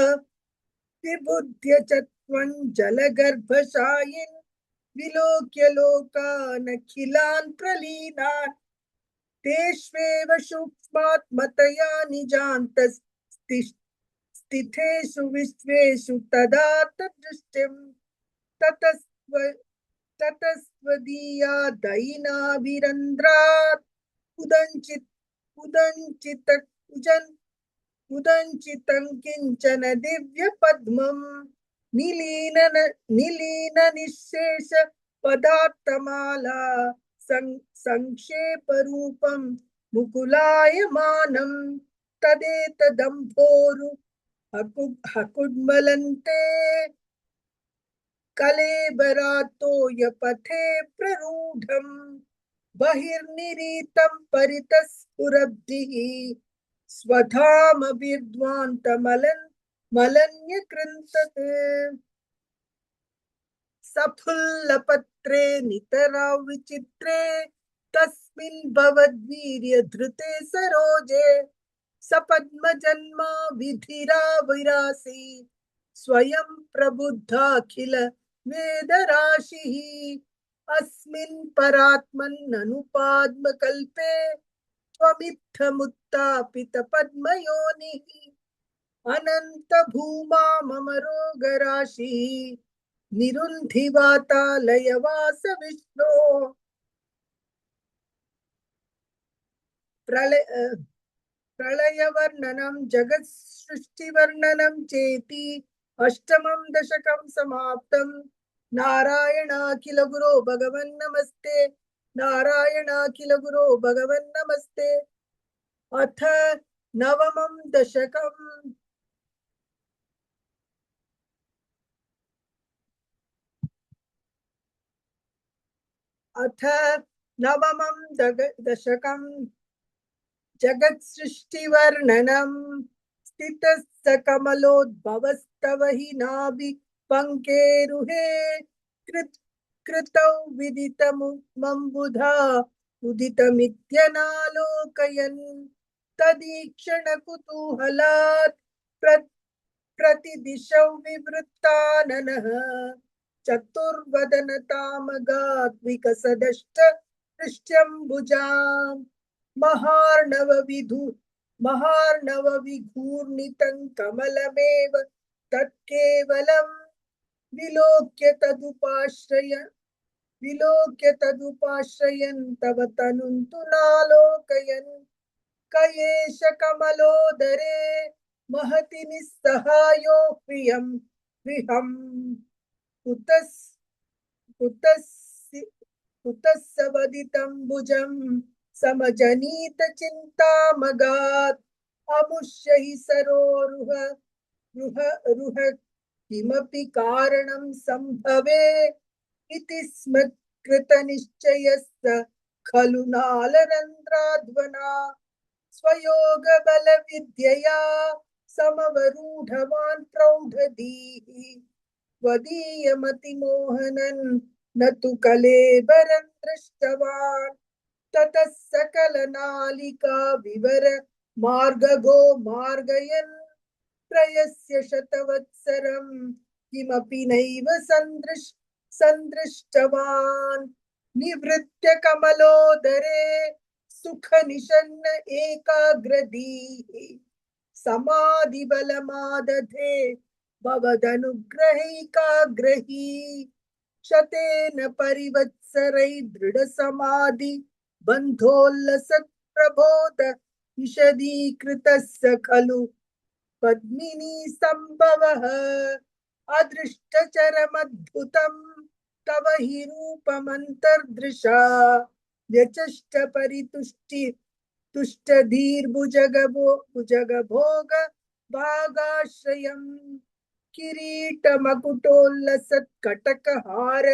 A: विबुध्य च त्वं जलगर्भशायिन् विलोक्य लोकानखिलान् प्रलीनान् तेष्वेव सूक्ष्मात्मतया निजान्तस्थितेषु विश्वेषु तदा तद्दृष्टिं ततस्त्वदीया दयिनाभिरन्ध्रात् उदञ्चितं किञ्चन दिव्यपद्मम् निलीन निःशेष पदार्थमाला संक्षेप रूपं मुकुलायमानं तदेतदम्भोरु हकुड्मलन्ते कलेबरातोयपथे प्ररूढम् बहिर्निरीतं परितस्फुरब्धिः स्वधाम मलन्यकृन्तत् सफुल्लपत्रे नितरा विचित्रे तस्मिन् भवद्वीर्यधृते सरोजे सपद्मजन्मा विधिरा विरासी स्वयं प्रबुद्धाखिल वेदराशिः अस्मिन् परात्मन्ननुपाद्मकल्पे त्वमित्थमुत्तापित पद्मयोनिः अनंत भूमा मम रोगराशि निरुन्धि वातालयवास विष्णो प्रलयवर्णनं जगत् सृष्टिवर्णनं चेति अष्टमं दशकं समाप्तं नारायणाखिल गुरो भगवन् नमस्ते नारायणाखिल गुरो भगवन् नमस्ते अथ नवमं दशकम् अथ नवमं दशकं जगत्सृष्टिवर्णनं स्थितस्य कमलोद्भवस्तव हि नाभि पङ्केरुहे कृतौ विदितमम्बुधा उदितमित्यनालोकयन् तदीक्षण कुतूहलात् प्रतिदिशौ विवृत्ताननः चतुर्वदनतामगात् विकसदश्च दृष्ट्यम्बुजाम् महार्णवविघूर्णितं कमलमेव तत्केवलं विलोक्य तदुपाश्रयन् तव तनुं तु नालोकयन् क एष कमलोदरे महति निस्सहायो प्रियं विहम् कुतस्य वदितं भुजं समजनीत चिन्तामगात् अमुष्य हि सरोरुह रुह किमपि कारणं संभवे इति स्मत्कृतनिश्चयस्य खलु नालरन्ध्राध्वना स्वयोगबलविद्यया समवरूढवान् प्रौढधीः त्वदीयमतिमोहनन् न तु कलेबरं दृष्टवान् ततः सकलनालिका विवर मार्गगो मार्गयन् प्रयस्य शतवत्सरं किमपि नैव सन्दृष्टवान् निवृत्य कमलोदरे सुख निषन्न एकाग्रधीः समाधि बलमादधे भवदनुग्रहैकाग्रही शतेन परिवत्सरै दृढ़ समाधि बन्धोल्लसत् प्रबोध विशदीकृतस्य खलु पद्मिनी संभवः अदृष्टचरमद्भुतं तव हि रूपमन्तर्दृशा व्यचष्ट परितुष्टि तुष्टधीर्भुजगभोग भागाश्रयम् किरीटमकुटोल्लसत्कटकहार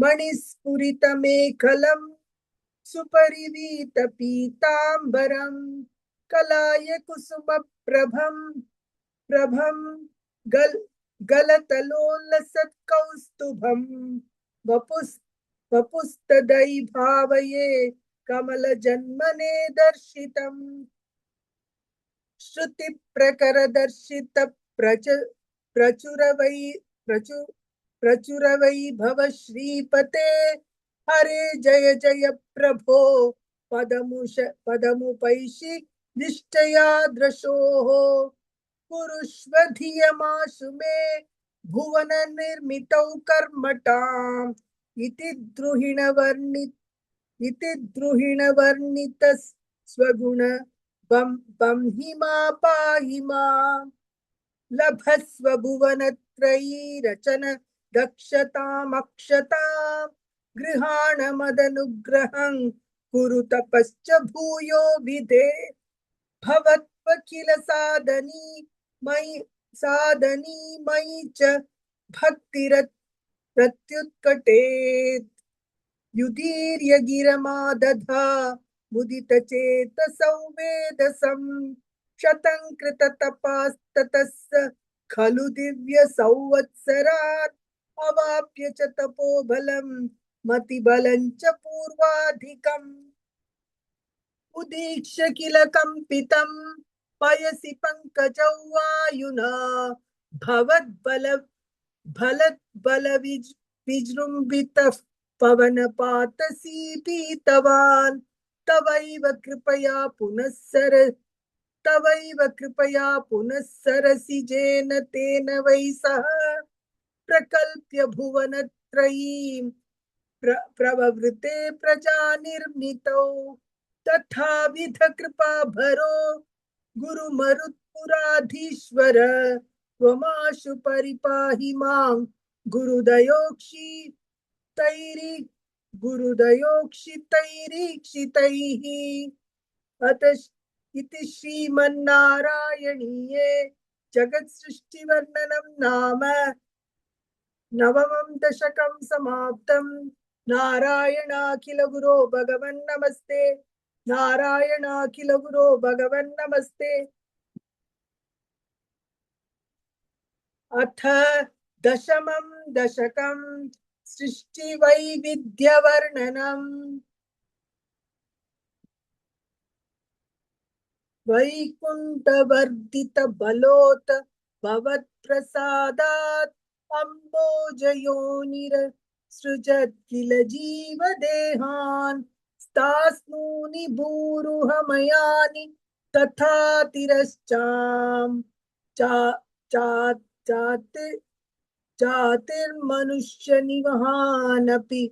A: मणिस्फुरितमेखलम् सुपरिवीत पीतांबरम् कलाय कुसुम प्रभम गल गलतलोल्लसत् कौस्तुभम् वपुस्तदयि भावये कमल जन्मने दर्शितम् श्रुति प्रकर दर्शित प्रचुरवै भव श्रीपते हरे जय जय प्रभो पदमुपैषि निष्ठया दृशोः कुरुष्व धियमाशु मे भुवन निर्मितौ कर्मटाम् इति द्रुहिण वर्णित स्वगुण बं हिमा पाहि माम् लभस्व भुवनत्रयी रचन दक्षतामक्षताम् गृहाण मदनुग्रहं कुरु तपश्च भूयो विधे भवत्वखिल साधनी मयि च भक्तिरत्युत्कटेत् युदीर्य गिरमादधा मुदित चेतसौ वेदसम् शतं कृत तपास्ततस्य खलु दिव्य संवत्सरात् अवाप्य च तपोबलं मतिबलं च पूर्वाधिकम् उदीक्ष्य किल कंपितं पयसि पंकजौ वायुना भवद्बल विजृंभितः पवनपातसी पीतवान् तवैव कृपया पुनः सरसिजेन तेन वै सह प्रकल्प्य भुवनत्रयीं प्रववृते प्रजानिर्मितौ तथाविध कृपाभरो गुरुमरुत्पुराधीश्वर त्वमाशु परिपाहि मां गुरुदयोक्षितैरीक्षितैः अत इति श्रीमन्नारायणीये जगत्सृष्टिवर्णनं नाम नवमं दशकं समाप्तम् नारायणाखिल गुरो भगवन् नमस्ते नारायणाखिल गुरो भगवन् नमस्ते। अथ दशमं दशकं सृष्टिवैविध्यवर्णनम् वैकुण्ठवर्धित बलोत् भवत्प्रसादात् अम्बोजयोनिर सृजत् किल जीवदेहान् स्तास्नूनि भूरुहमयानि तथा तिरश्चाम् चातिर्मनुष्यनिवहानपि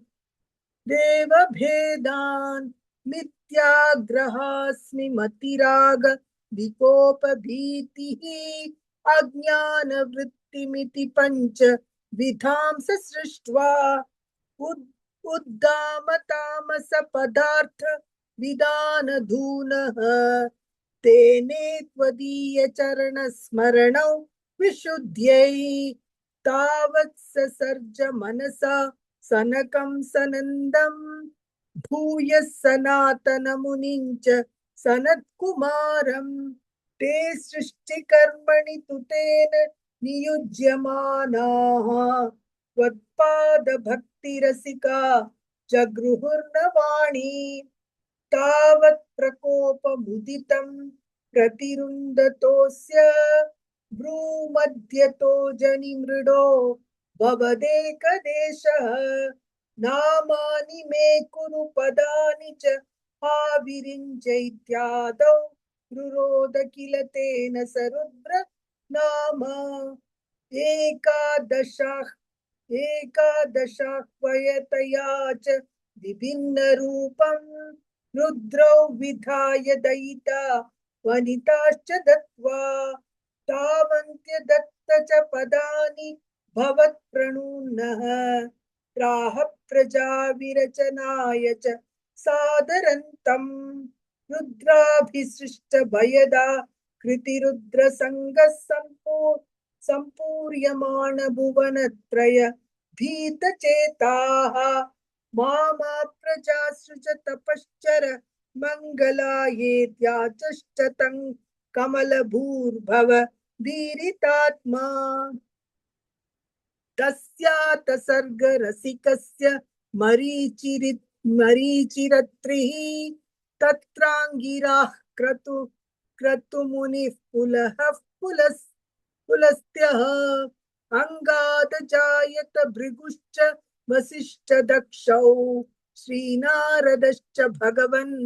A: देवभेदान् मिथ्याग्रहास्मि मतिराग विकोपभीतिः अज्ञानवृत्तिमिति पञ्च विधां सृष्ट्वा उद्दामतामस पदार्थ विदानधूनः तेने त्वदीय चरण स्मरणौ विशुद्ध्यै तावत् ससर्ज मनसा सनकं सनन्दम् भूय सनातन मुनिंच सनत्कुमारं ते सृष्टिकर्मणि तुतेन नियुज्यमानाः त्वत्पाद भक्तिरसिका जगृहुर्नवाणी तावत् प्रकोपमुदितं प्रतिरुन्दतोऽस्य भ्रूमध्यतो जनिमृडो भवदेकदेशः नामानि मे कुरु पदानि च आविरिञ्चैत्यादौ रुरोद किल तेन स रुद्र नाम एकादशाः एकादशाह्वयतया च विभिन्नरूपं रुद्रौ विधाय दयिता वनिताश्च दत्त्वा तावन्त्यदत्त च पदानि भवत्प्रणून्नः प्राह प्रजा विरचनाय च सादरन्तम् रुद्राभिसृष्ट भयदा कृतिरुद्र संगः सम्पूर्यमाण भुवनत्रय भीतचेताः मामा प्रजा सृज तपश्चर मङ्गलायेत्याचष्ट तं कमलभूर्भव वीरितात्मा तस्यात सर्ग रसिकस्य मरीचिरत्रिः तत्राङ्गिराः क्रतुमुनिः पुलस्त्यः अंगाद जायत भृगुश्च वसिष्ठ दक्षौ श्रीनारदश्च भगवन्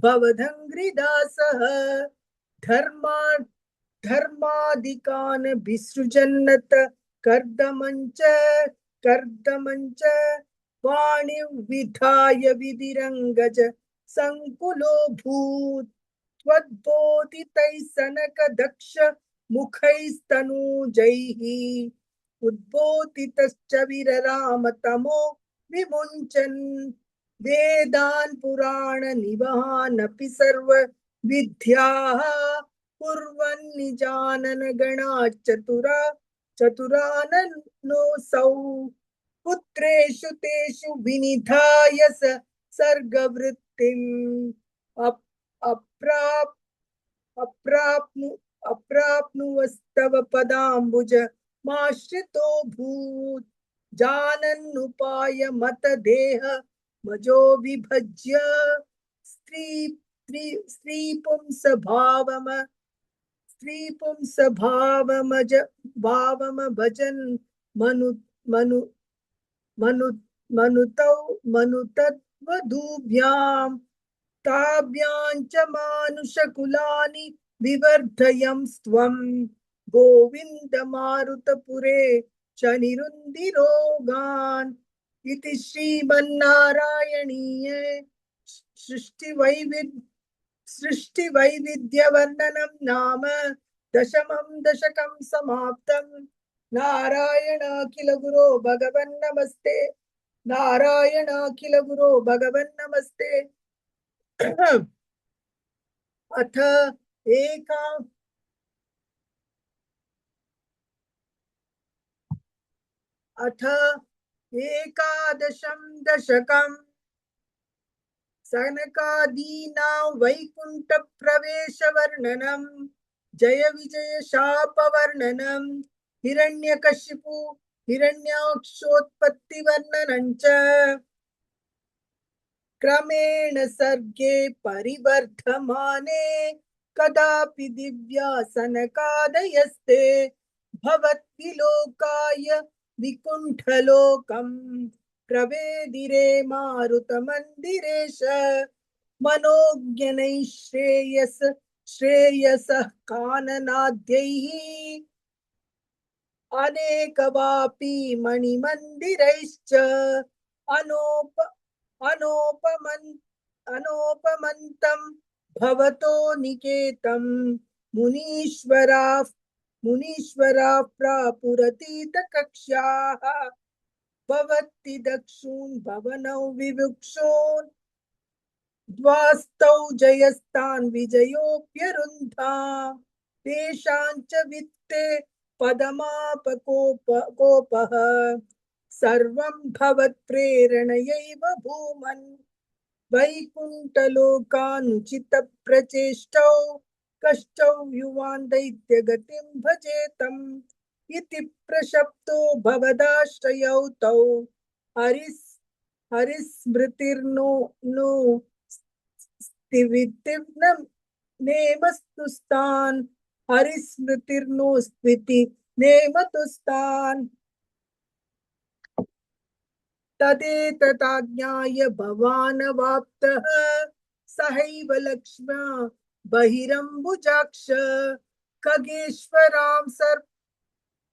A: भवधङ्घ्रिदासः धर्मादिकान् विसृजन्नत कर्दमञ्च वाणिविधाय विधिरङ्गज संकुलो भूत् त्वद्बोधितैः सनक दक्ष मुखैस्तनूजैः उद्बोधितश्च विरराम तमो विमुञ्चन् वेदान् पुराण निवहानपि सर्व विद्याः कुर्वन् निजानन चतुराननोऽसौ पुत्रेषु तेषु विनिधाय सर्गवृत्तिम् अप्राप्नुवस्तव पदाम्बुज माश्रितो भूत् जानन्नुपाय मत देह मजो विभज्य स्त्री पुंस भावम भजन मनु मनु मनु मनुतत्वधूभ्यां ताभ्याञ्च मानुषकुलानि विवर्धयंस्त्वं गोविन्द मारुतपुरे शनिरुन्दिरोगान् इति श्रीमन्नारायणीये सृष्टिवैविध्यवर्णनं नाम दशमं दशकं समाप्तम् नारायणाखिल गुरो भगवन् नमस्ते नारायणाखिल गुरो भगवन् नमस्ते अथ एकादशं दशकम् सनकादीनां वैकुंठ प्रवेश वर्णनम् जय विजय शाप वर्णनम् हिरण्यकशिपु हिरण्याक्षोत्पत्ति वर्णनं च क्रमेण सर्गे परिवर्धमाने कदापि दिव्यासनकादयस्ते भवद्विलोकाय विकुण्ठलोकम् प्रवेदिरे मारुतमन्दिरेश मनोज्ञनैः श्रेयसः काननाद्यैः अनेकवापी मणिमन्दिरैश्च अनोपमन्तं भवतो निकेतं मुनीश्वरा प्रापुरतीत कक्ष्याः भवति दक्षून् भवनौ विवुक्षून् द्वास्तौ जयस्तान् विजयोऽप्यरुन्धा तेषाञ्च वित्ते पदमापकोपः सर्वं भवत्प्रेरणयैव भूमन् वैकुण्ठलोकानुचित प्रचेष्टौ कष्टौ युवान् दैत्यगतिं भजेतम् इति प्रशप्तो भवदाश्रयौ तौ हरिस्मृतिर्नो नो स्तिवितिर्न नेमस्तुस्तान् हरिस्मृतिर्नो स्त्विति नेमतुस्तान् तदेतताज्ञाय भवानवाप्तः सहैव लक्ष्म्या बहिरम्बुजाक्ष खगेश्वरां सर्प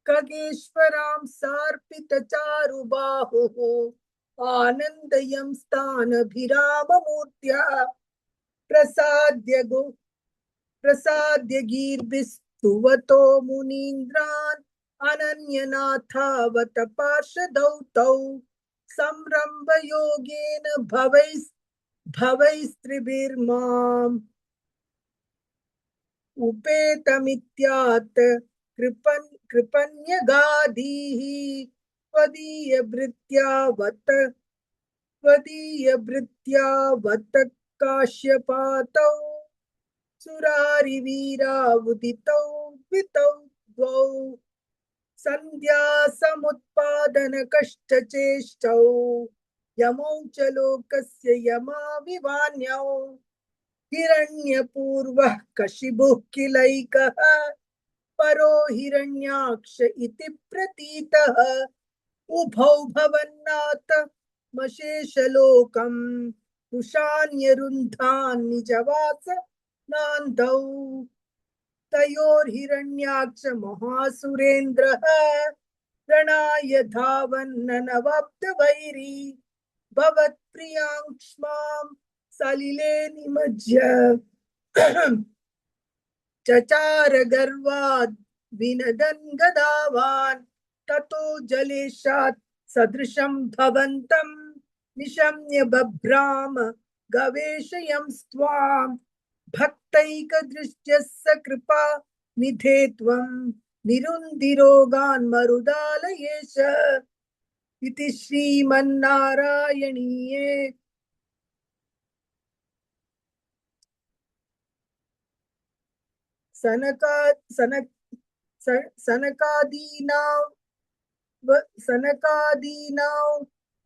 A: खगेश्वरां सार्पितचारुबाहुः आनन्दयं स्थानभिराममूर्त्या प्रसाद्य प्रसाद्य गीर्भिस्तुवतो मुनीन्द्रान् अनन्यनाथावत पार्षदौ तौ संरम्भ योगेन भवैस्त्रिभिर्माम् उपेतमित्यात् कृपन्यगाधीः त्वदीयभृत्यावत काश्यपातौ सुरारिवीरावुदितौ द्वितौ द्वौ संध्या समुत्पादन कष्टचेष्टौ यमौ च लोकस्य यमाविवान्यौ हिरण्यपूर्वः कशिबुः किलैकः परो हिरण्याक्ष इति प्रतीतः उभौ भवन्नाथ मशेषलोकम् कुशान्यरुन्धान् निजवास नान्दौ तयोर्हिरण्याक्ष महासुरेन्द्रः रणाय धावन्ननवाप्त वैरी भवत्प्रियाङ्क्ष्मां सलिले निमज्य चचार गर्वाद् विनदन् गदावान् ततो जलेशात् सदृशं भवन्तं निशम्य बभ्राम गवेषयंस्त्वां भक्तैकदृष्ट्यस्य कृपा निधे त्वं निरुन्दिरोगान् मरुदालयेश इति श्रीमन्नारायणीये सनकादीनां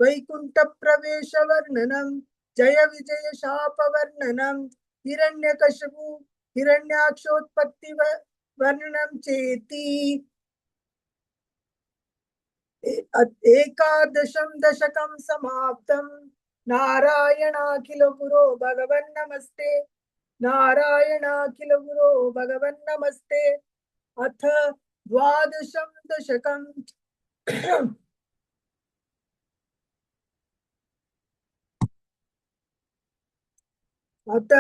A: वैकुंठ प्रवेश वर्णनम जय विजय शाप वर्णनम हिरण्यकशिपु हिरण्याक्षोत्पत्ति वर्णनम चेति एकादशं दशकं समाप्तं नारायणाखिल गुरो भगवन् नमस्ते नारायणाखिल गुरो भगवन् नमस्ते अथ द्वादशं दशकं अथ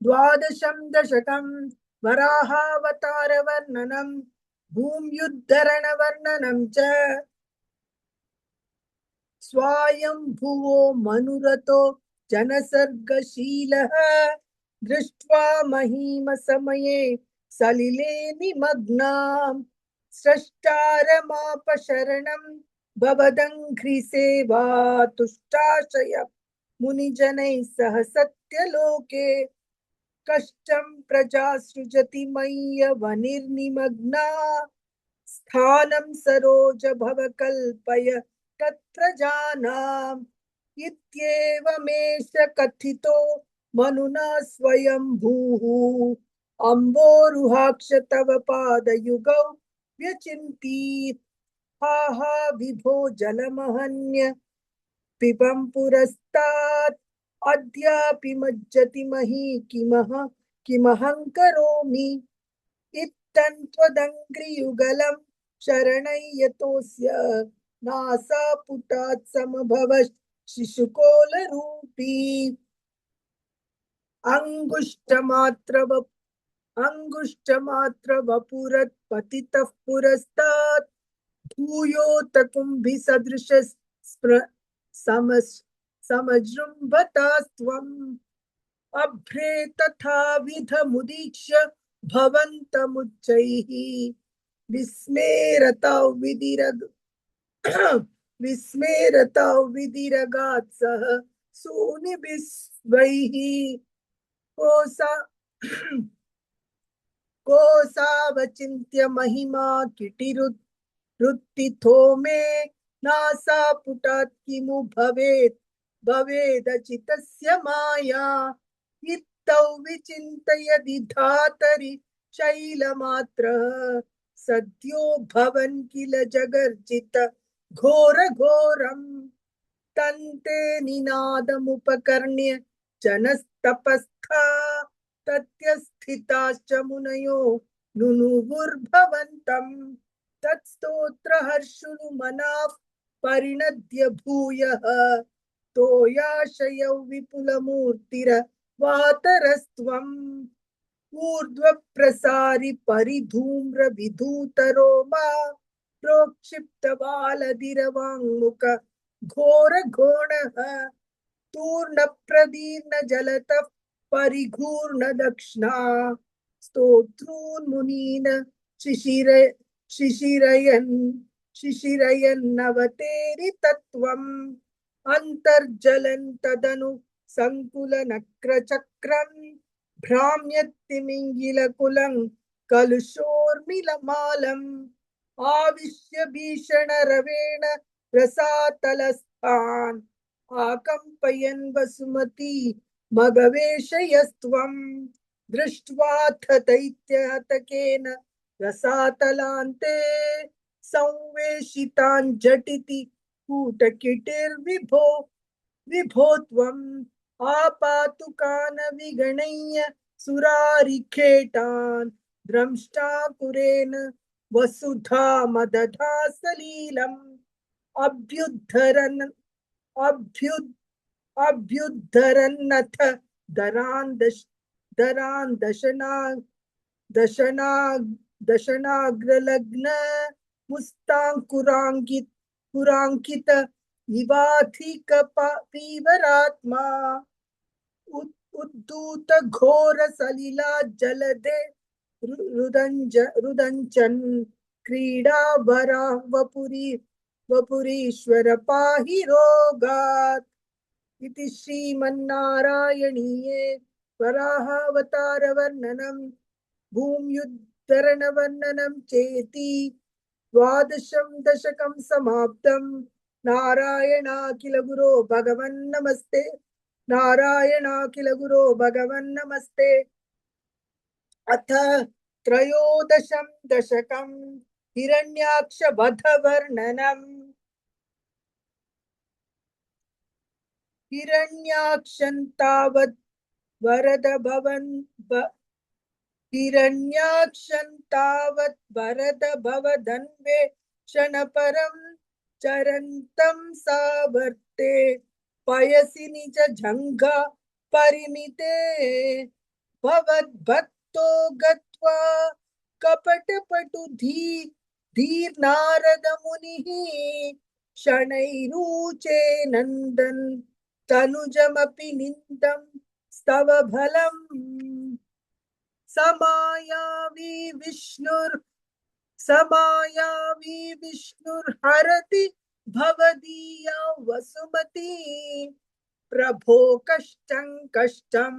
A: द्वादशं दशकं वराहावतार वर्णनं भूम्युद्धरण वर्णनं च स्वायंभुवो मनुरतो जनसर्गशीलः दृष्ट्वा महीम समये सलिले निमग्नाम् स्रष्टारमापशरणं भवदङ्घ्रिसेवा तुष्टाशय मुनिजनैः सह सत्यलोके कष्टं प्रजा सृजति मय्यवनिर्निमग्ना स्थानं सरोज भव कल्पय तत्प्रजानाम् इत्येवमेष कथितो मनुना स्वयंभूः अम्बोरुहाक्ष तव पादयुगौ व्यचिन्तीत् हा हा विभो जलमहन्य पिबं पुरस्तात् अद्यापि मज्जति मही किमहं करोमि इत्थन्त्वदङ्घ्रियुगलं शरणय्यतोऽस्य नासापुटात् समभव शिशुकोलरूपी अंगुष्टमात्र पतितः पुरस्तात् भूयोत कुंभि सदृश समजृंभतास्त्वम् अभ्रे तथा विधमुदीक्ष्य भवन्तमुच्चैः विस्मेरतौ विदिरगात् सह सूनिभिस्वैः कोसावचिन्त्य महिमा किटिरुत्थितो मे नासापुटात् किमु भवेदचितस्य माया इत्थौ विचिन्तयदि धातरि शैलमात्रः सद्यो भवन् किल जगर्जित घोरघोरम् तन्ते निनादमुपकर्ण्य जनस्तपस्था तत्यस्थिताश्च मुनयो नुनुवुर्भवन्तम् तत्स्तोत्रहर्षुनुमनाः परिणद्य भूयः तोयाशयौ विपुलमूर्तिरवातरस्त्वम् ऊर्ध्वप्रसारि परिधूम्र विधूतरोमा प्रोक्षिप्तवालधिरवाङ्मुख घोरघोणः तूर्णप्रदीर्ण जलतः परिघूर्ण दक्षिणा स्तोत्रून्मुनीन् शिशिर शिशिरयन् शिशिरयन्नवतेरि तत्त्वम् अन्तर्जलन् तदनु सङ्कुलनक्रचक्रम् भ्राम्यत्तिमिङ्गिलकुलं कलुषोर्मिलमालम् आविश्य भीषणरवेण रसातलस्थान् आकम्पयन् वसुमती मगवेशयस्त्वम् दृष्ट्वाथ दैत्यहतकेन रसातलान्ते संवेशितान् झटिति कूटकिटिर्विभो विभो त्वम् आपातुकान् विगणय्य सुरारिखेटान् द्रंष्टाकुरेण वसुधा मदधा सलीलम् अभ्युद्धरन् अभ्युद्धरन्नथ दरान् दशनाग्रलग्न मुस्ताङ्कुराङ्कित इवाधिक पीवरात्मा उद्धूत घोर सलिला जलदे रुदञ्चन् क्रीडा वरा वपुरीश्वर पाहि रोगात् इति श्रीमन्नारायणीये वराहावतार वर्णनं भूम्युद्धरण चेति द्वादशं दशकं समाप्तम् नारायणाखिल गुरो भगवन् नमस्ते नारायणाखिल गुरो भगवन् नमस्ते अथ त्रयोदशं दशकं हिरण्याक्ष वध वर्णनम् हिरण्याक्षं तावत् वरद भवन् हिरण्याक्षं तावत् वरद भवदन्वे क्षणपरं चरन्तं सावर्ते पयसि निज जङ्घा परिमिते भवद्भक्तो गत्वा कपटपटु धीर्नारद मुनिः शनैरुचे नन्दन् तनुजमपि निन्दं स्तव भलम् समायावी विष्णुर्हरति भवदीया वसुमती प्रभो कष्टं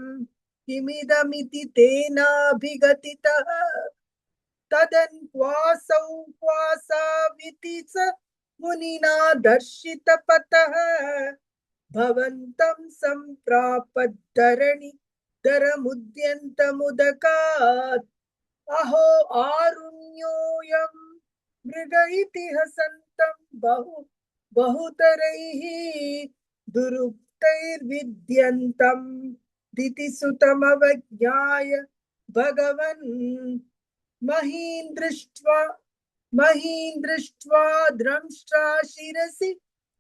A: किमिदमिति तेनाभिगतितः तदन्क्वासौ क्वासाविति स मुनिना दर्शितपतः भवन्तं सम्प्रापद्धरणि दरमुद्यन्तमुदकात् अहो आरुण्योऽयं मृग इति हसन्तं बहुतरैः दुरुक्तैर्विद्यन्तं दितिसुतमवज्ञाय भगवन् महीन् दृष्ट्वा द्रंष्ट्रा शिरसि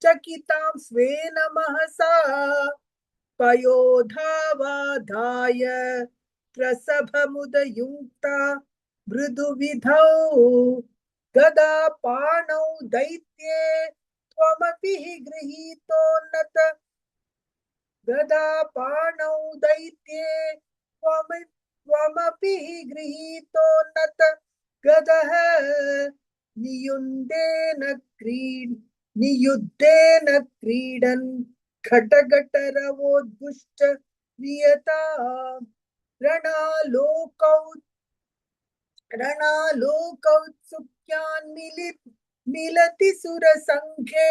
A: चकितां स्वेन महसा पयोधावाधाय प्रसभमुदयुक्ता मृदुविधौ गदा पाणौ दैत्ये त्वमपि हि गृहीतोन्नत गदा पाणौ दैत्ये त्वमपि हि गृहीतोन्नत गदः नियुद्धेन क्रीडन् खटगटरवोद्गुष्ट नियता रणलोकौत्सुक्यान् मिलति सुरसङ्घे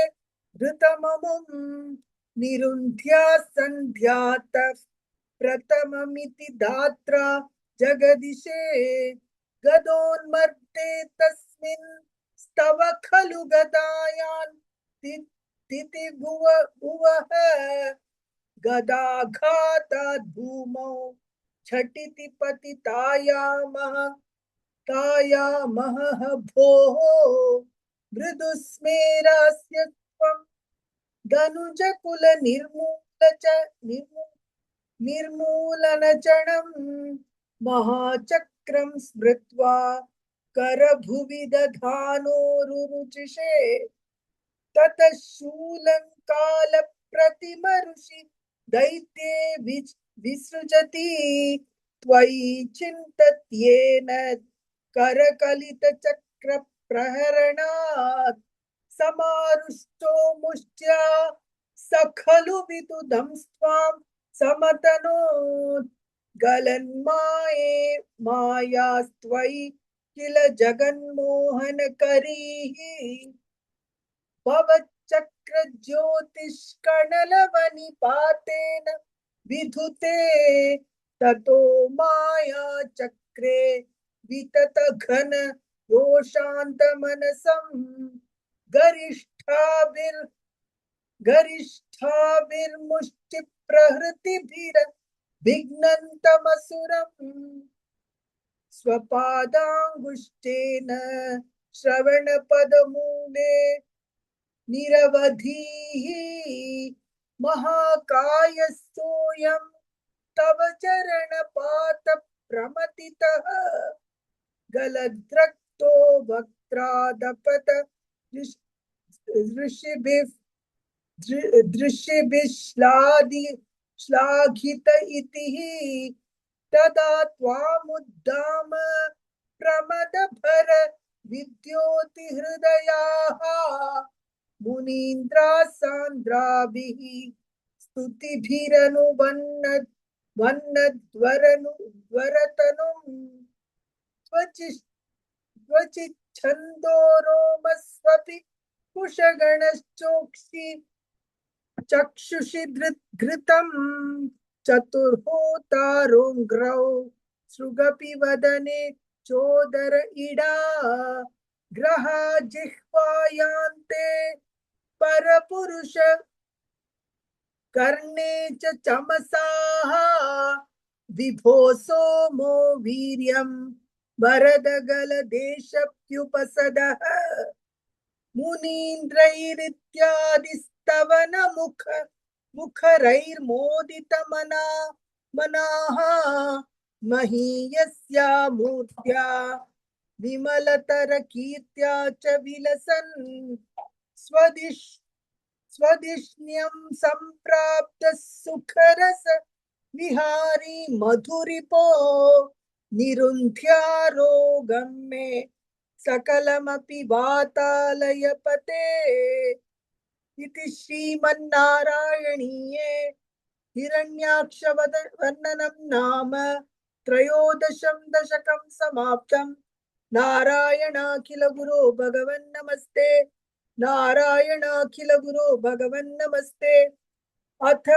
A: धृतममुम् निरुन्ध्या सन्ध्यात प्रथममिति धात्रा जगदिशे गदोन्मर्दे तस्मिन् स्तव खलु गदायान् स्थिति भुवः गदाघातात् भूमौ झटिति तायामः भोः मृदुस्मेरास्य त्वं धनुजकुल निर्मूलनचणं महाचक्रं स्मृत्वा करभुवि दधानोरुरुचिषे ततः शूलं कालप्रतिमऋषि दैत्ये विसृजति त्वयि चिन्तत्येन करकलितचक्रप्रहरणात् समारुष्टो मुष्ट्या स खलु विदुदं स्वां समतनोत् गलन्माये मायास्त्वयि किल जगन्मोहनकरीः भवच्चक्रज्योतिष्कणलवनिपातेन विधुते ततो माया चक्रे वितत घन रोषान्तमनसं गरिष्ठाभिर्मुष्टिप्रहृतिभिर्भिघ्नन्तमसुरम् स्वपादाङ्गुष्ठेन श्रवणपदमूले निरवधिः महाकायस्तोऽयं तव चरणपात प्रमथितः गलद्रक्तो वक्त्रादपत दृशिभिः श्लाघित इति तदा त्वामुद्दाम प्रमदभर विद्योतिहृदयाः मुनीन्द्रा सान्द्राभिः स्तुतिभिरनुवन्नद्वरतनुं त्वचिच्छन्दो रोमस्वपि कुशगणश्चोक्षि चक्षुषि घृतं चतुर्होतारोऽङ्घ्रौ सृगपि वदने चोदर इडा ग्रहा जिह्वायान्ते परपुरुष कर्णे च चमसाः विभो सोमो वीर्यं वरदगलदेशप्युपसदः मुनीन्द्रैरित्यादिस्तवन मुखरैर्मोदितमनाः महीयस्या मूर्त्या विमलतर कीर्त्या च विलसन् स्वदिष्ण्यं सम्प्राप्त सुखरस विहारी मधुरिपो निरुन्ध्यारोगं मे सकलमपि वातालयपते इति श्रीमन्नारायणीये हिरण्याक्षवर्णनं नाम त्रयोदशं दशकं समाप्तम्। नारायणाखिल गुरो भगवन् नमस्ते। नारायणाखिल गुरो भगवन् नमस्ते। अथ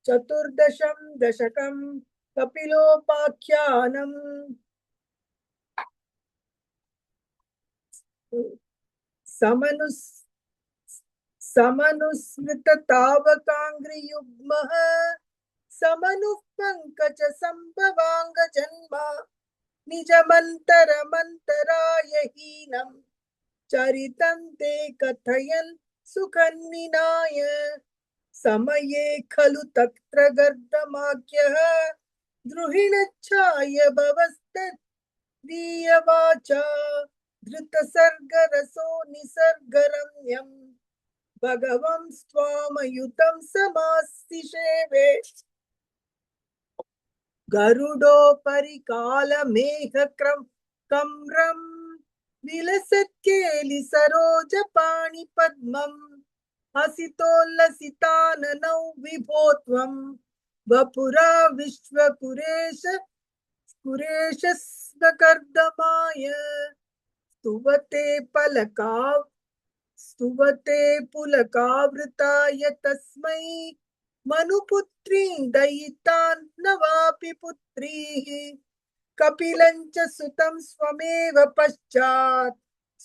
A: चतुर्दशं दशकं कपिलोपाख्यानम्। समनुस्मृततावकाङ्घ्रियुग्मः समनुः पङ्कज सम्भवाङ्गजन्मा निजमन्तरमन्तरायहीनं चरितं ते कथयन् सुखन्निनाय समये खलु तत्र गर्दमाख्यः द्रुहिणच्छाय भवस्तदीयवाचा धृतसर्गरसो निसर्गरम्यं भगवं स्वामयुतं समासिषेवे गरुडोपरि कालमेघकम्रं विलसत्केलि सरोजपाणिपद्मं हसितोल्लसिताननौ विभो त्वं वपुरा विश्वकुरेशस्वकर्दमाय स्तुवते पुलकावृताय तस्मै मनुपुत्रीं दयितां न वापि पुत्रीः कपिलं च सुतं स्वमेव पश्चात्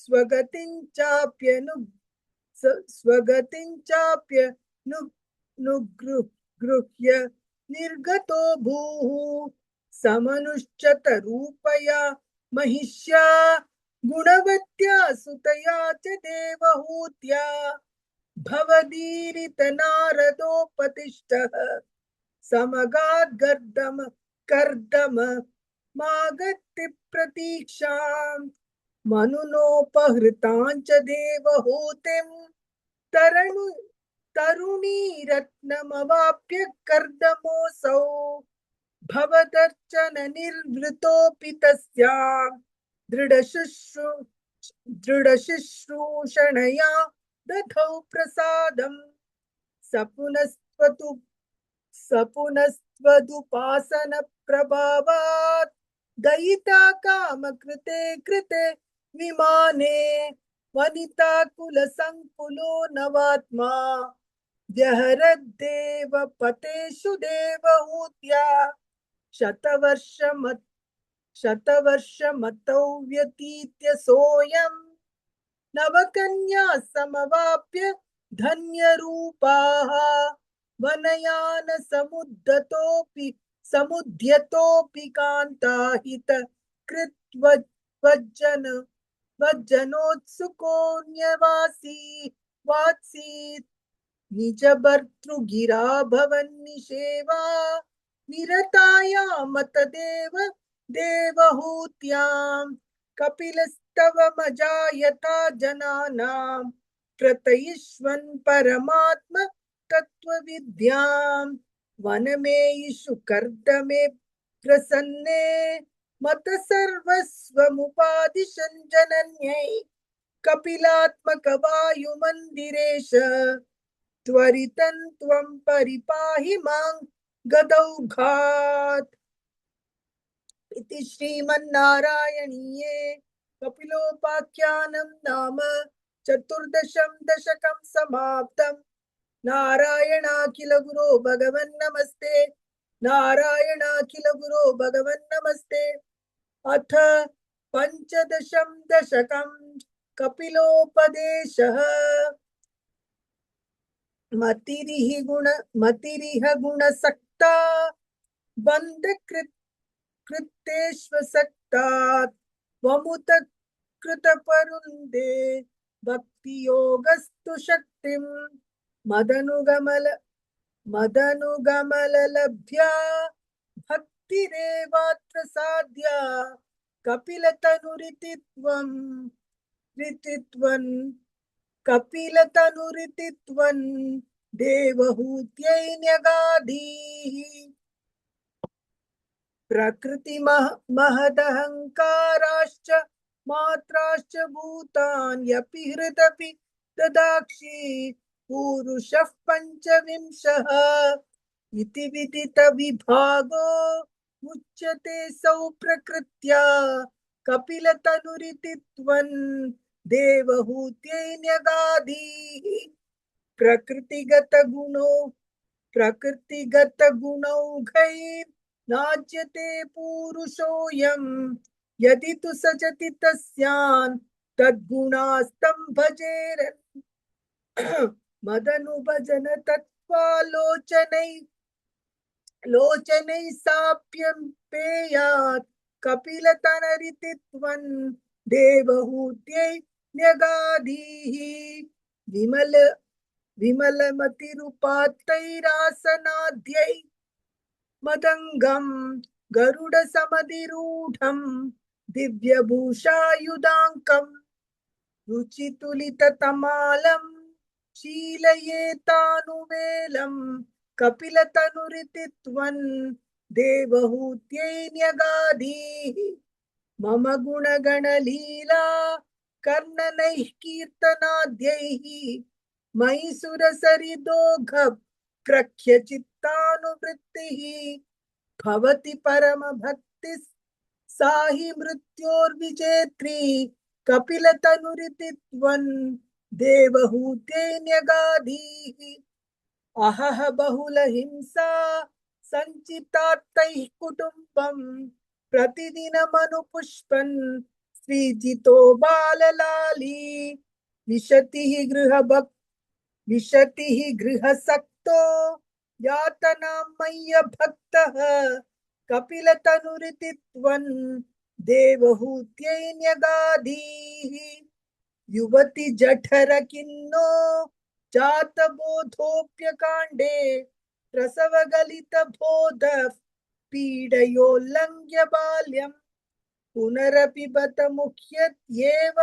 A: स्वगतिं चाप्यनु स्वगतिं चाप्य नुगृह्य निर्गतो भूः समनुश्चतरूपया महिष्या गुणवत्या सुतया च देवहूत्या भवदीरित नारदोपतिष्ठः समगाद् कर्दम मागत्ति प्रतीक्षाम् मनुनोपहृताञ्च देवहूतिं तरुणीरत्नमवाप्य कर्दमोऽसौ भवदर्चन निर्वृतोऽपि तस्यां दृढशुश्रूषणया दधौ प्रसादम् सपुनस्त्वदुपासन प्रभावात् दयिता कामकृते कृते विमाने वनिता कुलसङ्कुलो नवात्मा व्यहरद्देव पतेषु देवहूत्या शतवर्षमतौ व्यतीत्य सोऽयं नवकन्या समवाप्य धन्यरूपाः वनयान समुद्यतोऽपि कान्ताहित कृत्वज्जनोत्सुकोऽन्यवासी वात्सीत् निज भर्तृगिरा भवन्निषेवा निरतायामत देवहूत्यां कपिलस्तव यथा जनानां प्रतयिष्वन् परमात्म तत्त्वविद्यां वनमेयिषु कर्दमे प्रसन्ने मत सर्वस्वमुपादिशन् जनन्यै कपिलात्मक वायुमन्दिरेश त्वरितं त्वं परिपाहि मां गदौघात्। इति श्रीमन्नारायणीये कपिलोपाख्यानं नाम चतुर्दशं दशकं समाप्तम्। नारायणाखिल गुरो भगवन् नमस्ते। नारायणाखिल गुरो भगवन् नमस्ते। अथ पंचदशं दशकं कपिलोपदेशः। मतिरिह गुणसक्ता बन्धकृतेष्वसक्तात् त्वमुत कृतपरुन्दे भक्तियोगस्तु शक्तिं मदनुगमललभ्या भक्तिरेवात्र साध्या कपिलतनुरिति त्वं देवहूत्यै न्यगाधीः। प्रकृति महदहंकाराश्च मात्राश्च भूतान्यपि हृदपि ददाक्षि पुरुषः पंचविंशः इति विदित विभागो मुच्यते सौ प्रकृत्या कपिलतनुरिति त्वं देवहूत्यै न्यगाधीः। प्रकृतिगत गुणौघैः नाच्यते पुरुषोऽयं यदि तु सजति तस्यान् तद्गुणास्तं भजेरन् मदनुभजन तत्त्वालोचनैः साप्यं पेयात् कपिलतनरिति त्वं देवहूत्यै न्यगाधीः। विमलमतिरुपात्तैरासनाद्यै मदङ्गं गरुडसमधिरूढं दिव्यभूषायुधाङ्कं रुचितुलिततमालं शीलयेतानुवेलं कपिलतनुरिति त्वं देवहूत्यै न्यगाधीः। मम गुणगणलीला कर्णनैः कीर्तनाद्यैः मयि सुरसरिदोघप्रख्य चित्तानुवृत्तिः भवति परमभक्तिः सा हि मृत्योर्विजेत्री कपिलतनुरिति त्वं देवहूत्यै न्यगाधीः। अहह बहुलहिंसा सञ्चितार्थैः कुटुम्बं प्रतिदिनमनुपुष्पन् श्रीजितो बाललाली विशतिः गृहभक्ति विशतिः गृहसक्तो यातनां मय्य भक्तः कपिलतनुरिति त्वन् देवहूत्यै न्यगाधीः युवति जठर किन्नो जातबोधोऽप्यकाण्डे प्रसवगलित बोध पीडयोल्लङ्घ्य बाल्यम् पुनरपि बत मुह्यत्येव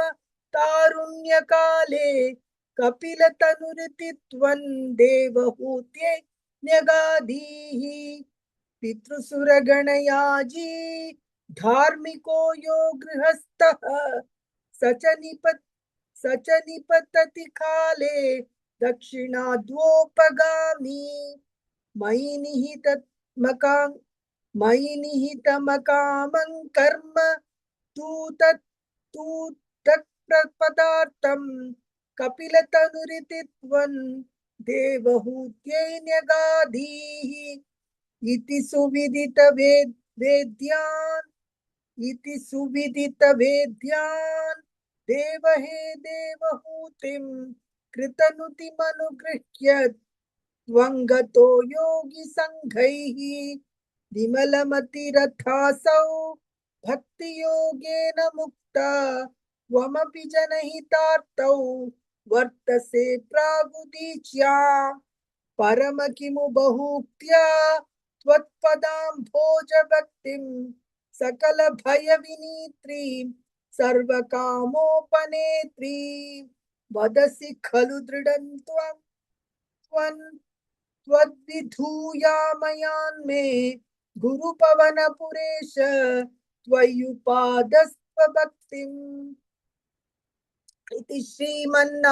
A: तारुण्यकाले कपिलतनुरिति त्वन् देवहूत्यै न्यगाधीः पितृसुरगणयाजी धार्मिको यो गृहस्थः स च निपतति काले दक्षिणाद्वोपगामी मयि निहितमकां मयि निहितमकामं कर्म तू तत् तू तत्प्रपदार्थं कपिलतनुरिति त्वन् देवहूत्यै न्यगाधीः इति सुविदित वेद्यान् इति सुविदित वेद्यान् देवहे देवहूतिं कृतनुतिमनुगृह्य त्वङ्गतो योगी संघैः विमलमतिरथासौ भक्ति योगेन मुक्ता त्वमपि जनहितार्थौ वर्तसे प्रागुदीच्या परम किमु बहुक्त्या त्वत्पदाम्भोज भक्तिं सकल भय विनीत्रीं सर्वकामोपनेत्री वदसि खलु दृढं त्वद्विधूयामयान्मे गुरुपवनपुरेश त्वय्युपादस्त्वभक्तिम् इति श्रीमन्नारायणीये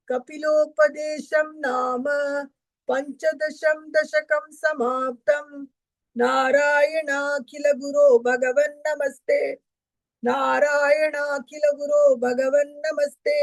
A: कपिलोपदेशं नाम पंचदशं दशकं समाप्तम् नारायणाखिल गुरो भगवन् नमस्ते नारायणाखिल गुरो भगवन् नमस्ते